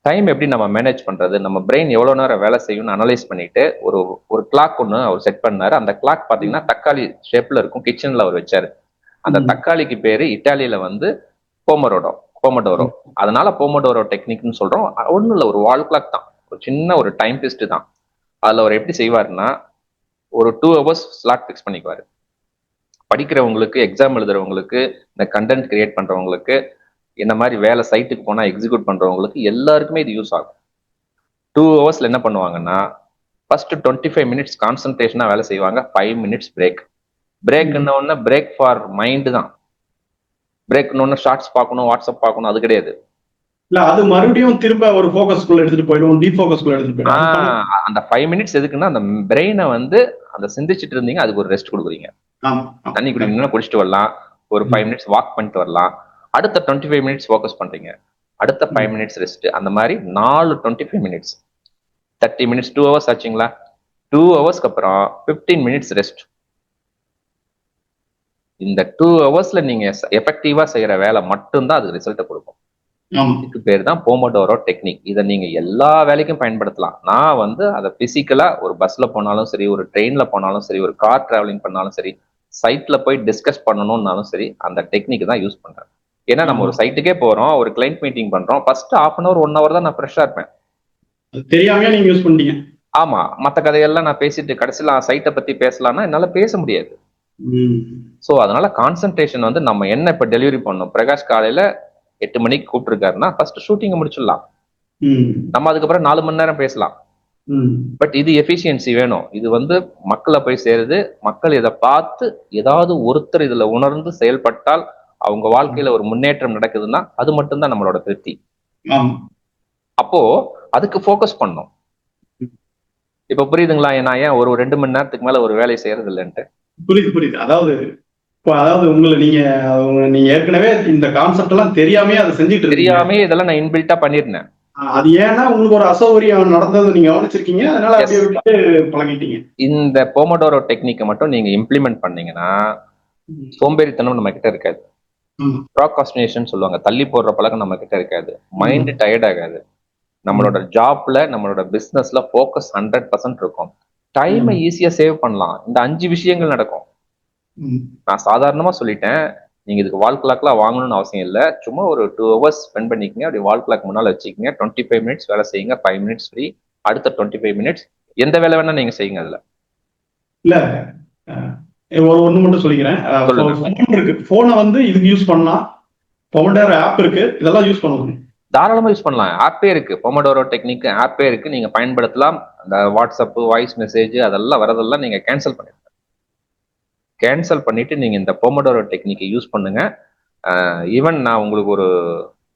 டைம் எப்படி நம்ம மேனேஜ் பண்றது, நம்ம பிரெயின் எவ்வளவு நேரம் வேலை செய்யும்னு அனலைஸ் பண்ணிட்டு ஒரு கிளாக் ஒன்று அவர் செட் பண்ணாரு. அந்த கிளாக் பாத்தீங்கன்னா தக்காளி ஷேப்ல இருக்கும், கிச்சன்ல அவர் வச்சாரு. அந்த தக்காளிக்கு பேரு இட்டாலியில வந்து போமோடோரோ. அதனால போமோடோரோ டெக்னிக்னு சொல்றோம். ஒன்றும் இல்லை, ஒரு வால் கிளாக் தான், ஒரு சின்ன ஒரு டைம் பிஸ்ட் தான். அதுல அவர் எப்படி செய்வாருன்னா, ஒரு 2 hours ஸ்லாட் ஃபிக்ஸ் பண்ணிக்குவாரு. படிக்கிறவங்களுக்கு, எக்ஸாம் எழுதுறவங்களுக்கு, இந்த கண்டென்ட் கிரியேட் பண்றவங்களுக்கு, இந்த மாதிரி வேலை சைட்டுக்கு போனா எக்ஸிக்யூட் பண்றவங்களுக்கு எல்லாருக்குமே இது யூஸ் ஆகும். 2 hours என்ன பண்ணுவாங்கன்னா, ஃபர்ஸ்ட் 25 minutes கான்சன்ட்ரேஷனா வேலை செய்வாங்க, 5 minutes பிரேக். பிரேக்னு பிரேக் ஃபார் மைண்ட் தான். பிரேக்னு ஷார்ட்ஸ் பார்க்கணும், வாட்ஸ்அப் பார்க்கணும், அது கிடையாது. அது மறுபடியும் திரும்ப ஒரு ஃபோக்கஸ்க்குள்ள எடுத்துட்டு போயிடும், டீஃபோக்கஸ்க்குள்ள எடுத்துட்டு போயிடும். அந்த 5 minutes எதுக்குன்னா, அந்த பிரெயினை வந்து அந்த சிந்திச்சுட்டு இருந்தீங்க, அதுக்கு ஒரு ரெஸ்ட் கொடுக்குறீங்க. தண்ணி குடிக்கணும்னா குடிச்சிட்டு வரலாம், ஒரு 5 minutes வாக் பண்ணிட்டு வரலாம். அடுத்த 25 minutes ஃபோக்கஸ் பண்றீங்க, அடுத்த 5 minutes ரெஸ்ட். அந்த மாதிரி 4 25 minutes, 30 minutes, 2 hours ஆச்சுங்களா. 2 ஹவர்ஸ்க்கு அப்புறம் 15 minutes ரெஸ்ட். இந்த 2 ஹவர்ஸ்ல நீங்க எஃபெக்டிவா செய்யற வேலை மட்டும்தான் அதுக்கு ரிசல்ட்டை கொடுக்கும். இதுக்கு பேர் தான் போமோடோரோ டெக்னிக். இதை நீங்க எல்லா வேலைக்கும் பயன்படுத்தலாம். நான் வந்து அதை பிசிக்கலா ஒரு பஸ்ல போனாலும் சரி, ஒரு ட்ரெயின்ல போனாலும் சரி, ஒரு கார் டிராவலிங் பண்ணாலும் சரி, சைட்ல போய் டிஸ்கஸ் பண்ணணும்னாலும் சரி அந்த டெக்னிக் தான் யூஸ் பண்றேன். ஏன்னா நம்ம ஒரு சைட்டுக்கே போறோம், ஒரு கிளைண்ட் மீட்டிங் பண்றோம், ஃபர்ஸ்ட் ½ hour 1 hour தான் நான் ஃப்ரெஷ்ஷா இருப்பேன். தெரியாம நீங்க யூஸ் பண்ணிட்டீங்க. ஆமா, மத்த கதையெல்லாம் நான் பேசிட்டு கடைசியில சைட்டை பத்தி பேசலாம்னா என்னால பேச முடியாது. சோ அதனால கான்சென்ட்ரேஷன் வந்து நம்ம என்ன இப்ப டெலிவரி பண்ணோம். பிரகாஷ் காலையில 8 மணிக்கு கூப்பிட்டுருக்காருன்னா ஃபர்ஸ்ட் ஷூட்டிங்கை முடிச்சிடலாம். நம்ம அதுக்கப்புறம் 4 மணி நேரம் பேசலாம். பட் இது எஃபிஷியன்சி வேணும். இது வந்து மக்களை போய் சேருது. மக்கள் இதை பார்த்து ஏதாவது ஒருத்தர் இதுல உணர்ந்து செயல்பட்டால் அவங்க வாழ்க்கையில ஒரு முன்னேற்றம் நடக்குதுன்னா அது மட்டும்தான் நம்மளோட திருப்தி. அப்போ அதுக்கு ஃபோக்கஸ் பண்ணோம். இப்ப புரியுதுங்களா? நான் ஏன் ஒரு 2 மணி நேரத்துக்கு மேல ஒரு வேலையை செய்யறது இல்லைன்ட்டு. புரியுது. அதாவது உங்களை நீங்க ஏற்கனவே இந்த கான்செப்ட் எல்லாம் தெரியாமே அதை செஞ்சுட்டு தெரியாமே இதெல்லாம் நான் இன்பில்ட்டா பண்ணிருந்தேன். அது ஏன்னா உங்களுக்கு ஒரு அசௌகரியம் நடந்தது நீங்க கவனிச்சிருக்கீங்க, அதனால அப்படியே விட்டு பழகிட்டீங்க. இந்த போமோடோரோ டெக்னிக்கை மட்டும் நீங்க இம்ப்ளிமெண்ட் பண்ணீங்கன்னா சோம்பேறித்தனம் நம்ம கிட்ட இருக்காது. ப்ராக்ராஸ்டினேஷன் சொல்லுவாங்க, தள்ளி போடுற பழக்கம் நம்ம கிட்ட இருக்காது. மைண்ட் டயர்ட் ஆகாது. நம்மளோட ஜாப்ல நம்மளோட பிசினஸ்ல ஃபோக்கஸ் 100% இருக்கும். டைமை ஈஸியா சேவ் பண்ணலாம். இந்த 5 விஷயங்கள் நடக்கும். நான் சாதாரணமா சொல்லிட்டேன். நீங்க இதுக்கு வால் கிளாக்லாம் வாங்கணும்னு அவசியம் இல்லை. சும்மா ஒரு 2 hours ஸ்பெண்ட் பண்ணிக்கங்க. அப்படி வால் கிளாக் முன்னால வச்சுக்கோங்க. 25 minutes வேலை செய்யுங்க, 5 minutes ஃப்ரீ. அடுத்த 25 minutes எந்த வேலை வேணா நீங்க செய்யுங்க. அதுல இல்ல ஒண்ணு மட்டும் சொல்லிக்கிறேன். போனை வந்து இதுக்கு யூஸ் பண்ணலாம். பொமடோரோ ஆப் இருக்கு, இதெல்லாம் யூஸ் பண்ணலாம். தாராளமா யூஸ் பண்ணலாம். ஆப்பே இருக்கு, பொமடோரோ டெக்னிக் ஆப்பே இருக்கு. நீங்க பயன்படுத்தலாம். அந்த வாட்ஸ்அப் வாய்ஸ் மெசேஜ் அதெல்லாம் வரதெல்லாம் நீங்க கேன்சல் பண்ணிட்டு நீங்க இந்த பொமடோரோ டெக்னிக்கை யூஸ் பண்ணுங்க. ஈவன் நான் உங்களுக்கு ஒரு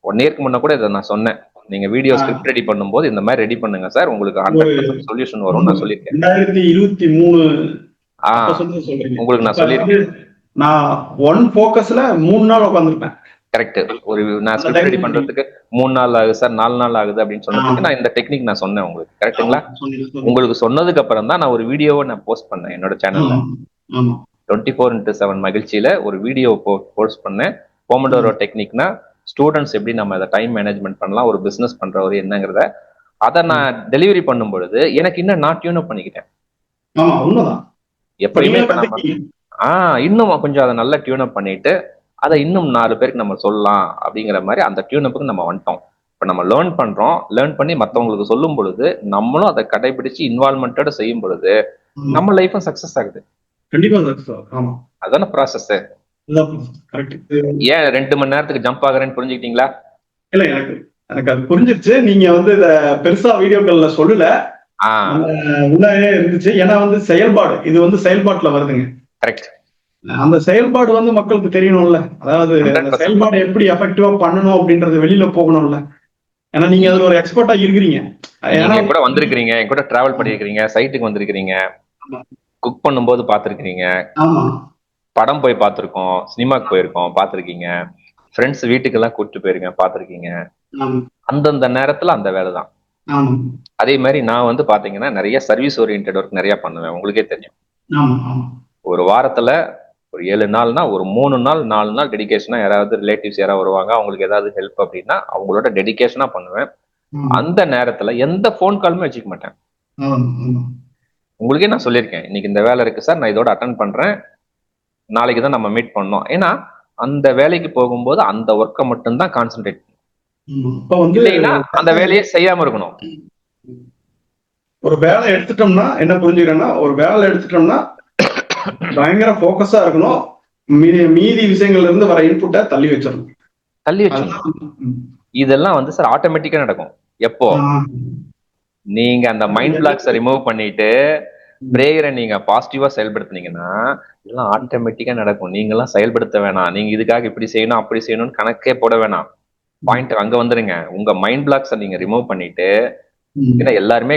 1 year முன்ன கூட இதை நான் சொன்னேன். நீங்க வீடியோ ஸ்கிரிப்ட் ரெடி பண்ணும்போது இந்த மாதிரி ரெடி பண்ணுங்க சார், உங்களுக்கு 100% சொல்யூஷன் வரும் நான் சொல்லியிருக்கேன். 2023 உங்களுக்கு நான் சொல்லியிருக்கேன். நான் ஒன் ஃபோக்கஸ்ல 3 நாள் உட்காந்துருப்பேன். கரெக்ட். ஒரு நான் ஸ்கிரிப்ட் ரெடி பண்றதுக்கு 3 நாள் ஆகுது சார், 4 நாள் ஆகுது அப்படின்னு சொன்னதுக்கு நான் இந்த டெக்னிக் நான் சொன்னேன் உங்களுக்கு. கரெக்டுங்களா? உங்களுக்கு சொன்னதுக்கு அப்புறம் தான் நான் ஒரு வீடியோவை நான் போஸ்ட் பண்ணேன் என்னோட சேனல்ல. 24/7 மகிழ்ச்சியில ஒரு வீடியோ போஸ்ட் பண்ணேன். பொமடோரோ டெக்னிக்னா ஸ்டூடெண்ட்ஸ் எப்படி நம்ம அதை டைம் மேனேஜ்மெண்ட் பண்ணலாம், ஒரு பிசினஸ் பண்றவர் என்னங்கிறத அதை நான் டெலிவரி பண்ணும் பொழுது எனக்கு இன்னும் நான் டியூன் அப் பண்ணிக்கிட்டேன். எப்பயுமே இன்னும் கொஞ்சம் அதை நல்லா டியூன் அப் பண்ணிட்டு அதை இன்னும் 4 பேருக்கு நம்ம சொல்லலாம் அப்படிங்கிற மாதிரி அந்த டியூன் அப்புக்கு நம்ம வந்துட்டோம். இப்ப நம்ம லேர்ன் பண்ணி மற்றவங்களுக்கு சொல்லும் பொழுது நம்மளும் அதை கடைபிடிச்சு இன்வால்மெண்டோட செய்யும் பொழுது நம்ம லைஃபும் சக்சஸ் ஆகுது. கண்டிப்பா சக்சஸ் ஆகும். அதான ப்ராசஸ். ஏன் 2 மணி நேரத்துக்கு ஜம்ப் ஆகுறேன்னு புரிஞ்சுக்கிட்டீங்களா? இல்ல, எனக்கு அது புரிஞ்சிருச்சு. நீங்க வந்து இத பெருசா வீடியோக்கள்ல சொல்லல, உள்ளே இருந்துச்சு. ஏன்னா வந்து இது வந்து செயல்பாட்டுல வருதுங்க. கரெக்ட். அந்த செயல்பாடு வந்து மக்களுக்கு தெரியணும்ல. அதாவது அந்த செயல்பாடு எப்படி எஃபெக்டிவா பண்ணணும் அப்படின்றது வெளியில போகணும்ல. ஏன்னா நீங்க அதுல ஒரு எக்ஸ்பர்ட்டா இருக்கிறீங்க. என் கூட வந்திருக்கிறீங்க, என் கூட டிராவல் பண்ணிருக்கிறீங்க, சைட்டுக்கு வந்திருக்கிறீங்க, குக் பண்ணும்போது பாத்துருக்கீங்க, படம் போய் பார்த்திருக்கோம், சினிமாக்கு போயிருக்கோம் பார்த்திருக்கீங்க, ஃப்ரெண்ட்ஸ் வீட்டுக்கெல்லாம் கூப்பிட்டு போயிருக்கேன் பார்த்திருக்கீங்க. அந்தந்த நேரத்துல அந்த வேலை தான். அதே மாதிரி நான் வந்து பாத்தீங்கன்னா நிறைய சர்வீஸ் ஓரியன்டட் ஒர்க் நிறைய பண்ணுவேன். உங்களுக்கே தெரியும். ஒரு வாரத்துல ஒரு 7 நாள்னா ஒரு 3 நாள் 4 நாள் டெடிகேஷனா யாராவது ரிலேட்டிவ்ஸ் யாராவது வருவாங்க, அவங்களுக்கு ஏதாவது ஹெல்ப் அப்படின்னா அவங்களோட டெடிகேஷனா பண்ணுவேன். அந்த நேரத்துல எந்த போன் காலுமே வச்சுக்க மாட்டேன். உங்களுக்கே நான் சொல்லியிருக்கேன், இன்னைக்கு இந்த வேலை இருக்கு சார், நான் இதோட அட்டன் பண்றேன், நாளைக்கு தான் நம்ம மீட் பண்ணோம். ஏன்னா அந்த வேலைக்கு போகும்போது அந்த ஒர்க்கை மட்டும்தான் கான்சென்ட்ரேட் இல்லைன்னா அந்த வேலையை செய்யாம இருக்கணும். ஒரு வேலை எடுத்துட்டோம்னா என்ன புரிஞ்சுக்கிறேன்னா, ஒரு வேலை எடுத்துட்டோம்னா பயங்கர போக்கஸா இருக்கணும். மீதி விஷயங்கள்ல இருந்து வர இன்புட்டை தள்ளி வச்சிடணும். இதெல்லாம் வந்து சார் ஆட்டோமேட்டிக்கா நடக்கும். எப்போ நீங்க அந்த மைண்ட் பிளாக்ஸை ரிமூவ் பண்ணிட்டு பிரேயரை நீங்க பாசிட்டிவா செயல்படுத்தினீங்கன்னா இதெல்லாம் ஆட்டோமேட்டிக்கா நடக்கும். நீங்க எல்லாம் செயல்படுத்த வேணாம், நீங்க இதுக்காக இப்படி செய்யணும் அப்படி செய்யணும்னு கணக்கே போட வேணாம். பாயிண்ட் அங்க வந்துருங்க. உங்க மைண்ட் பிளாக்ஸை நீங்க ரிமூவ் பண்ணிட்டு, ஏன்னா எல்லாருமே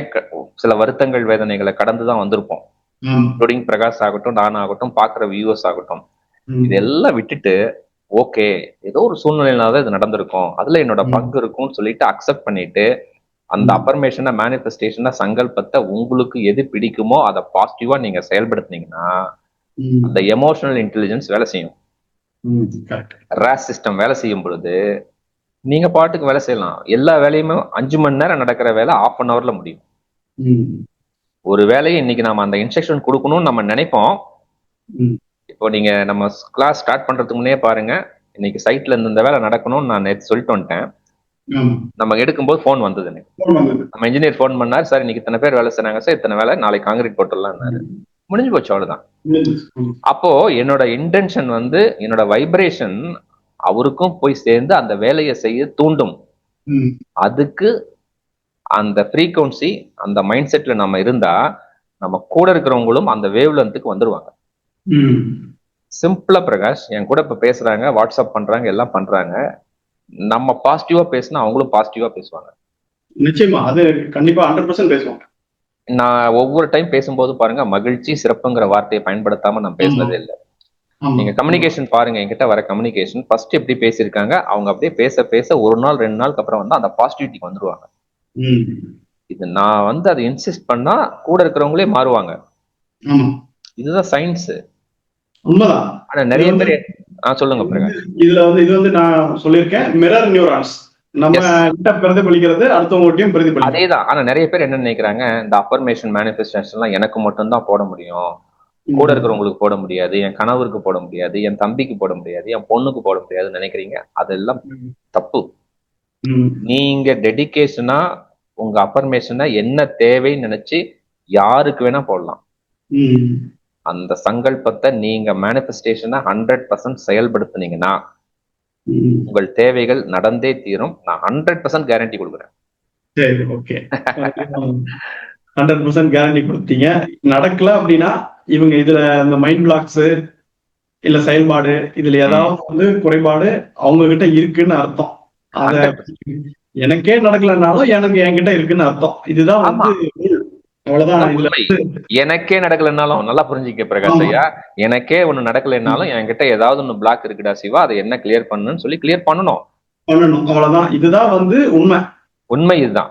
சில வருத்தங்கள் வேதனைகளை கடந்துதான் வந்திருப்போம். இன்க்ளூடிங் பிரகாஷ் ஆகட்டும், நான் ஆகட்டும், பாக்குற வியூவர்ஸ் ஆகட்டும். இதெல்லாம் விட்டுட்டு ஓகே ஏதோ ஒரு சூழ்நிலையினால இது நடந்திருக்கும், அதுல என்னோட பங்கு இருக்கும்னு சொல்லிட்டு அக்செப்ட் பண்ணிட்டு அந்த அஃபர்மேஷனை மேனிஃபெஸ்டேஷனை சங்கல்பத்தை உங்களுக்கு எது பிடிக்குமோ அதை பாசிட்டிவா நீங்க செயல்படுத்தினீங்கன்னா அந்த எமோஷனல் இன்டெலிஜென்ஸ் வேலை செய்யும். ராஸ் சிஸ்டம் வேலை செய்யும் பொழுது நீங்க பாட்டுக்கு வேலை செய்யலாம். எல்லா வேலையுமே 5 மணி நேரம் நடக்கிற வேலை 1/2 hourல முடியும். ஒரு வேலையை இன்னைக்கு நாம அந்த இன்ஸ்ட்ரக்ஷன் கொடுக்கணும்னு நம்ம நினைப்போம். இப்போ நீங்க நம்ம கிளாஸ் ஸ்டார்ட் பண்றதுக்கு முன்னே பாருங்க, இன்னைக்கு சைட்ல இந்த வேலை நடக்கணும்னு நான் நேற்று சொல்லிட்டு வந்துட்டேன். நம்ம எடுக்கும்போது ஃபோன் வந்தது எனக்கு. நம்ம இன்ஜினியர் ஃபோன் பண்ணார், சார் இன்னைக்கு இத்தனை பேர் வேலை செய்றாங்க சார், இத்தனை வேலை, நாளைக்கு காங்கிரீட் போட்டுடலாம்னாரு. முடிஞ்சு போச்சு, அவ்வளவுதான். அப்போ என்னோட இன்டென்ஷன் வந்து, என்னோட வைப்ரேஷன் அவருக்கும் போய் சேர்ந்து அந்த வேலையை செய்ய தூண்டும். அதுக்கு அந்த ஃப்ரீக்வன்சி, அந்த மைண்ட் செட்ல நம்ம இருந்தா நம்ம கூட இருக்கிறவங்களும் அந்த வேவ் லென்த்துக்கு வந்துருவாங்க. சிம்பிளா பிரகாஷ், என் கூட இப்ப பேசுறாங்க, வாட்ஸ்அப் பண்றாங்க, எல்லாம் பண்றாங்க. நம்ம பாசிட்டிவா பேசினா அவங்களும் பாசிட்டிவா பேசுவாங்க. நிச்சயமா, அது கண்டிப்பா 100% பேசுவாங்க. நான் ஒவ்வொரு டைம் பேசும்போது பாருங்க, மகிழ்ச்சி, சிறப்புங்கிற வார்த்தையை பயன்படுத்தாம நான் பேசுனதே இல்லை. நீங்க கம்யூனிகேஷன் பாருங்க, என்கிட்ட வர கம்யூனிகேஷன் ஃபர்ஸ்ட் எப்படி பேசியிருக்காங்க, அவங்க அப்படியே பேச பேச ஒரு நாள் 2 நாளுக்கு அப்புறம் வந்து அந்த பாசிட்டிவிட்டிக்கு வந்துருவாங்க. இது நான் வந்து அதை இன்சிஸ்ட் பண்ணா கூட இருக்கிறவங்களே மாறுவாங்க. இதுதான் சயின்ஸ். உண்மைதான். ஆனா நிறைய பேர் சொல்லுங்க பிரகாஷ். இதுல வந்து இது வந்து நான் சொல்லியிருக்கேன், மிரர் நியூரான்ஸ். நம்ம கிட்ட பிரதிபலிக்கிறது அடுத்தவங்ககிட்டயும் பிரதிபலிக்கும். அதேதான். ஆனா நிறைய பேர் என்ன நினைக்கிறாங்க, இந்த அஃபர்மேஷன் மேனிஃபெஸ்டேஷன் எல்லாம் எனக்கு மட்டும் தான் போட முடியும், கூட இருக்கிறவங்களுக்கு போட முடியாது, என் கணவருக்கு போட முடியாது, என் தம்பிக்கு போட முடியாது, என் பொண்ணுக்கு போட முடியாதுன்னு நினைக்கிறீங்க. அதெல்லாம் தப்பு. நீங்க டெடிகேஷனா உங்க அஃபர்மேஷனை என்ன தேவைன்னு நினைச்சு யாருக்கு வேணா போடலாம். அந்த சங்கல்பத்தை நீங்க மேனிஃபெஸ்டேஷனை 100% செயல்படுத்தினீங்கன்னா உங்கள் தேவைகள் நடந்தே தீரும். நான் 100% கேரண்டி கொடுக்குறேன். சரி, ஓகே. 100% கேரண்டி கொடுத்தீங்க. நடக்கல அப்படின்னா இவங்க இதுல இந்த மைண்ட் பிளாக்ஸ் இல்ல செயல்பாடு, இதுல ஏதாவது வந்து குறைபாடு அவங்க கிட்ட இருக்குன்னு அர்த்தம். அத எனக்கே நடக்கலனாலும் எனக்கு என்கிட்ட இருக்குன்னு அர்த்தம். இதுதான் வந்து எனக்கே நடக்கலன்னாலும், நல்லா புரிஞ்சுக்க பிரகாஷ் ஐயா, எனக்கே ஒண்ணு நடக்கலைன்னாலும் என்கிட்ட ஏதாவது ஒண்ணு பிளாக் இருக்குடா சிவா, அதை என்ன கிளியர் பண்ணணும்னு சொல்லி கிளியர் பண்ணணும். அவ்வளவுதான். இதுதான் வந்து உண்மை இதுதான்.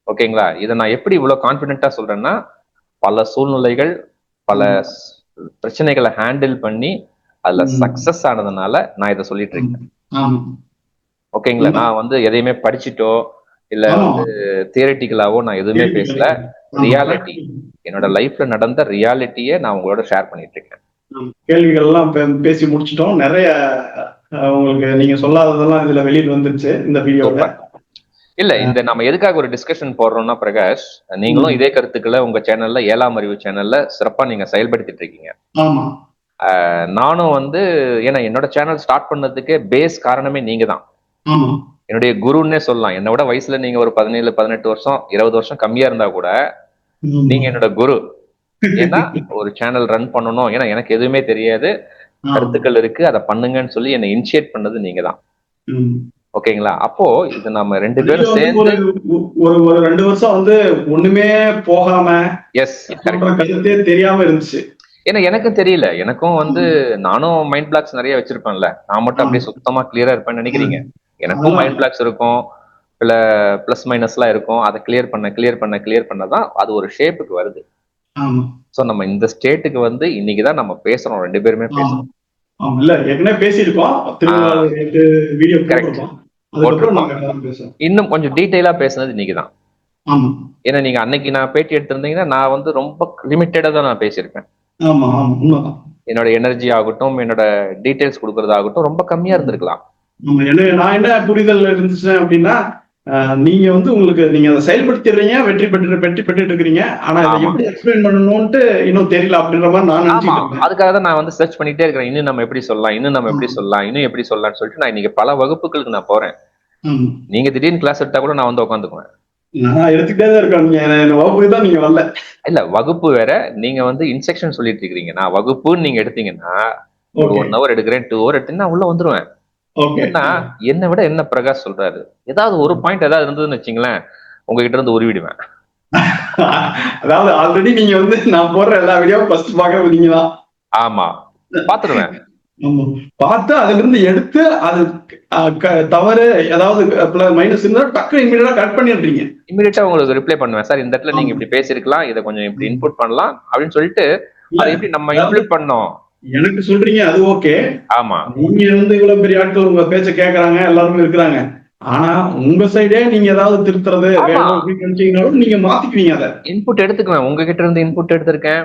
ஓகேங்களா? இதை நான் எப்படி இவ்வளவு கான்பிடென்டா சொல்றேன்னா, பல சூழ்நிலைகள், பல பிரச்சனைகளை ஹேண்டில் பண்ணி அதுல சக்சஸ் ஆனதுனால நான் இதை சொல்லிட்டு இருக்கேன். ஓகேங்களா? நான் வந்து எதையுமே படிச்சுட்டோ இல்ல வந்து தியரிட்டிக்கலாவோ நான் எதுவுமே பேசல. ரியாலிட்டி, என்னோட லைஃப்ல நடந்த ரியாலிட்டியை நான் உங்களோட ஷேர் பண்ணிட்டு இருக்கேன். கேள்விகள் எல்லாம் பேசி முடிச்சிட்டோம். நிறைய உங்களுக்கு நீங்க சொல்லாததெல்லாம் இதுல வெளியில வந்துருச்சு இந்த வீடியோல. இல்ல, இந்த நம்ம எதுக்காக ஒரு டிஸ்கஷன் போடுறோம்னா பிரகாஷ், நீங்களும் இதே கருத்துக்களை உங்க சேனல்ல, 7ஆம் அறிவு சேனல்ல சிறப்பா நீங்க செயல்படுத்திட்டு இருக்கீங்க. நானும் வந்து, ஏன்னா என்னோட சேனல் ஸ்டார்ட் பண்ணதுக்கு பேஸ் காரணமே நீங்க தான். என்னுடைய குருன்னே சொல்லலாம். என்னை விட வயசுல நீங்க ஒரு 17, 18 வருஷம், 20 வருஷம் கம்மியா இருந்தா கூட நீங்க என்னோட குரு. ஏன்னா ஒரு சேனல் ரன் பண்ணணும், ஏன்னா எனக்கு எதுவுமே தெரியாது, கருத்துக்கள் இருக்கு, அதை பண்ணுங்கன்னு சொல்லி என்னை இனிஷியேட் பண்ணது நீங்க தான். ஓகேங்களா? அப்போ இது நம்ம 2 பேரும் சேர்ந்து ஒரு 2 வருஷம் வந்து ஒண்ணுமே போகாம கருத்தே தெரியாம இருந்துச்சு. ஏன்னா எனக்கும் தெரியல, எனக்கும் வந்து நானும் மைண்ட் பிளாக்ஸ் நிறைய வச்சிருப்பேன்ல, நான் மட்டும் அப்படியே சுத்தமா கிளியரா இருப்பேன்னு நினைக்கிறீங்க? எனக்கும் மைண்ட் பிளாக்ஸ் இருக்கும், இல்ல பிளஸ் மைனஸ் எல்லாம் இருக்கும். அதை கிளியர் பண்ணதான் அது ஒரு ஷேப்புக்கு வருது. சோ நம்ம இந்த ஸ்டேட்டுக்கு வந்து இன்னைக்குதான் நம்ம பேசுறோம், 2 பேருமே பேசுறோம். இல்ல ஏற்கனவே பேசியிருக்கோம், இன்னும் கொஞ்சம் டீடைலா பேசுனது இன்னைக்குதான். ஏன்னா நீங்க அன்னைக்கு நான் பேட்டி எடுத்திருந்தீங்கன்னா நான் வந்து ரொம்ப லிமிட்டடா தான் நான் பேசியிருப்பேன். என்னோட எனர்ஜி ஆகட்டும், என்னோட டீடைல்ஸ் கொடுக்கறதாகட்டும் ரொம்ப கம்மியா இருந்திருக்கலாம். நான் என்ன புரிதல் இருந்துச்சு அப்படின்னா, நீங்க வந்து உங்களுக்கு நீங்க அதை செயல்படுத்திடுறீங்க, வெற்றி பெற்றுட்டு இருக்கிறீங்க. ஆனா இதை எப்படி எக்ஸ்பிளைன் பண்ணணும்னு இன்னும் தெரியல அப்படின்ற மாதிரி நான் நினைச்சிட்டேன். அதுக்காக தான் நான் வந்து சர்ச் பண்ணிட்டே இருக்கிறேன். இன்னும் நம்ம எப்படி சொல்லலாம், இன்னும் எப்படி சொல்லலாம்னு சொல்லிட்டு நான் இன்னைக்கு பல வகுப்புகளுக்கு நான் போறேன். நீங்க திடீர்னு கிளாஸ் எடுத்தா கூட நான் வந்து உட்காந்துக்குவேன். நான் எடுத்துக்கிட்டே தான் இருக்கேன். வகுப்புக்கு தான் நீங்க வரல. இல்ல, வகுப்பு வேற, நீங்க வந்து இன்ஸ்ட்ரக்ஷன் சொல்லிட்டு இருக்கீங்க. நான் வகுப்புன்னு நீங்க எடுத்தீங்கன்னா ஒரு 1 hour எடுக்கிறேன், 2 hour எடுத்தீங்கன்னா உள்ள வந்துருவேன். ஏன்னா என்னை விட என்ன பிரகாஷ் சொல்றாரு, ஏதாவது ஒரு பாயிண்ட் ஏதாவது இருந்ததுன்னு வச்சுங்களேன், உங்ககிட்ட இருந்து உருவிடுவேன். அதாவது ஆல்ரெடி நீங்க வந்து நான் போடுற எல்லா வீடியோ ஃபர்ஸ்ட் பாக்குறது நீங்க தான். ஆமா, பாத்துருவேன். பார்த்து அதுல இருந்து எடுத்து அது தவறு ஏதாவது மைனஸ் இருந்தா டக்கு இமீடியட்டா கட் பண்ணிடுறீங்க. இமீடியட்டா உங்களுக்கு ரிப்ளை பண்ணுவேன், சார் இந்த இடத்துல நீங்க இப்படி பேசிருக்கலாம், இதை கொஞ்சம் இப்படி இன்புட் பண்ணலாம் அப்படின்னு சொல்லிட்டு அதை எப்படி நம்ம இம்ப்ளிமெண்ட் பண்ணோம் எனக்கு சொல்றீங்க. அது ஓகே. ஆமா, நீங்க வந்து இவ்வளவு பெரிய ஆட்கள் உங்க பேச்ச கேக்குறாங்க, எல்லாருமே இருக்கிறாங்க. ஆனா உங்க சைடே நீங்க ஏதாவது திருத்துறது வேணும் அப்படின்னு நினைச்சீங்கன்னாலும் நீங்க மாத்திக்குவீங்க. அதை இன்புட் எடுத்துக்குவேன், உங்ககிட்ட இருந்து இன்புட் எடுத்திருக்கேன்,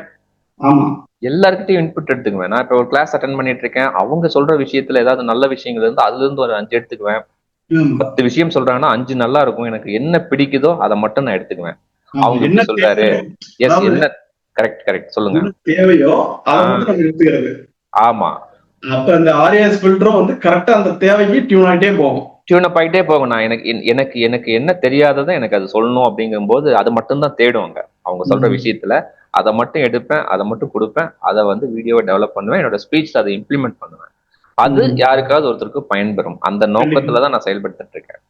ஆமா. எல்லாருக்கிட்டையும் இன்புட் எடுத்துக்குவேன். நான் இப்ப ஒரு கிளாஸ் அட்டென்ட் பண்ணிட்டு இருக்கேன். அவங்க சொல்ற விஷயத்துல ஏதாவது நல்ல விஷயங்கள் இருந்து அதுல இருந்து ஒரு 5 எடுத்துக்குவேன். ஆமா. 10 விஷயம் சொல்றாங்கன்னா 5 நல்லா இருக்கும். எனக்கு என்ன பிடிக்குதோ அதை மட்டும் நான் எடுத்துக்குவேன். ஆமா. அவங்க என்ன இப்படி சொல்றாரு. தேவையோ, எஸ் அதாவது என்ன கரெக்ட் கரெக்ட் சொல்லுங்க. என்ன தேவையோ அதை மட்டும் ஆஹ் நம்ம எடுத்துக்கிறது. ஆமா. அப்ப இந்த ஆர்ஏஎஸ் ஃபில்டரும் வந்து கரெக்டா அந்த தேவைக்கு டியூன் ஆகிட்டே போகும். டியூன் அப் ஆகிட்டே போகும். நான் எனக்கு என்ன தெரியாததை எனக்கு அது சொல்லணும் அப்படிங்கும்போது அது மட்டும் தான் தேடுவாங்க. அவங்க சொல்ற விஷயத்துல அதை மட்டும் எடுப்பேன், அதை மட்டும் கொடுப்பேன், அதை வந்து வீடியோவை டெவலப் பண்ணுவேன், என்னோட ஸ்பீச் அதை இம்ப்ளிமெண்ட் பண்ணுவேன். அது யாருக்காவது ஒருத்தருக்கு பயன்பெறும். அந்த கண்டிப்பா நோக்கத்துல தான் நான் செயல்படுத்திட்டு இருக்கேன்.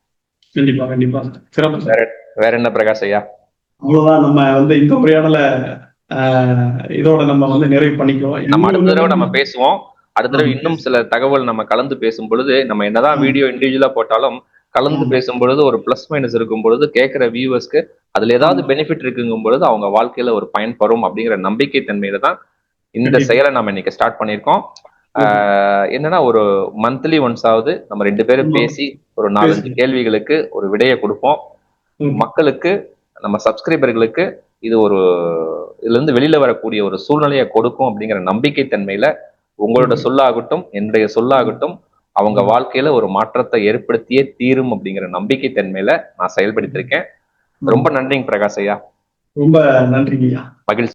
கண்டிப்பா கண்டிப்பா சார். சிறப்பு சார். வேற வேற என்ன பிரகாஷ் ஐயா? அவ்வளவுதான், நம்ம வந்து இந்த உரையாடல இதோட நம்ம வந்து நிறைவு பண்ணிக்குவோம். நம்ம அடுத்த தடவை நம்ம இன்னும் பேசுவோம். அடுத்த தடவை இன்னும் சில தகவல் நம்ம கலந்து பேசும் பொழுது, நம்ம என்னதான் வீடியோ இண்டிவிஜுவலா போட்டாலும் கலந்து பேசும் பொழுது ஒரு பிளஸ் மைனஸ் இருக்கும் பொழுது கேட்கிற வியூவர்ஸ்க்கு அதுல ஏதாவது பெனிஃபிட் இருக்குங்கும் பொழுது அவங்க வாழ்க்கையில ஒரு பயன்பெறும் அப்படிங்கிற நம்பிக்கை தன்மையில தான் இந்த செயலை நம்ம இன்னைக்கு ஸ்டார்ட் பண்ணியிருக்கோம். என்னன்னா ஒரு மந்த்லி ஒன்ஸ் ஆகுது நம்ம 2 பேரும் பேசி ஒரு 4-5 கேள்விகளுக்கு ஒரு விடையை கொடுப்போம். மக்களுக்கு, நம்ம சப்ஸ்கிரைபர்களுக்கு இது ஒரு இதுல இருந்து வெளியில வரக்கூடிய ஒரு சூழ்நிலையை கொடுக்கும் அப்படிங்கிற நம்பிக்கை தன்மையில உங்களோட சொல்லாகட்டும் என்னுடைய சொல்லாகட்டும் அவங்க வாழ்க்கையில ஒரு மாற்றத்தை ஏற்படுத்தியே தீரும் அப்படிங்கிற நம்பிக்கை தன்மையில நான் செயல்படுத்திருக்கேன். ரொம்ப நன்றிங்க பிரகாஷ் ஐயா. ரொம்ப நன்றிங்கய்யா. மகிழ்ச்சி.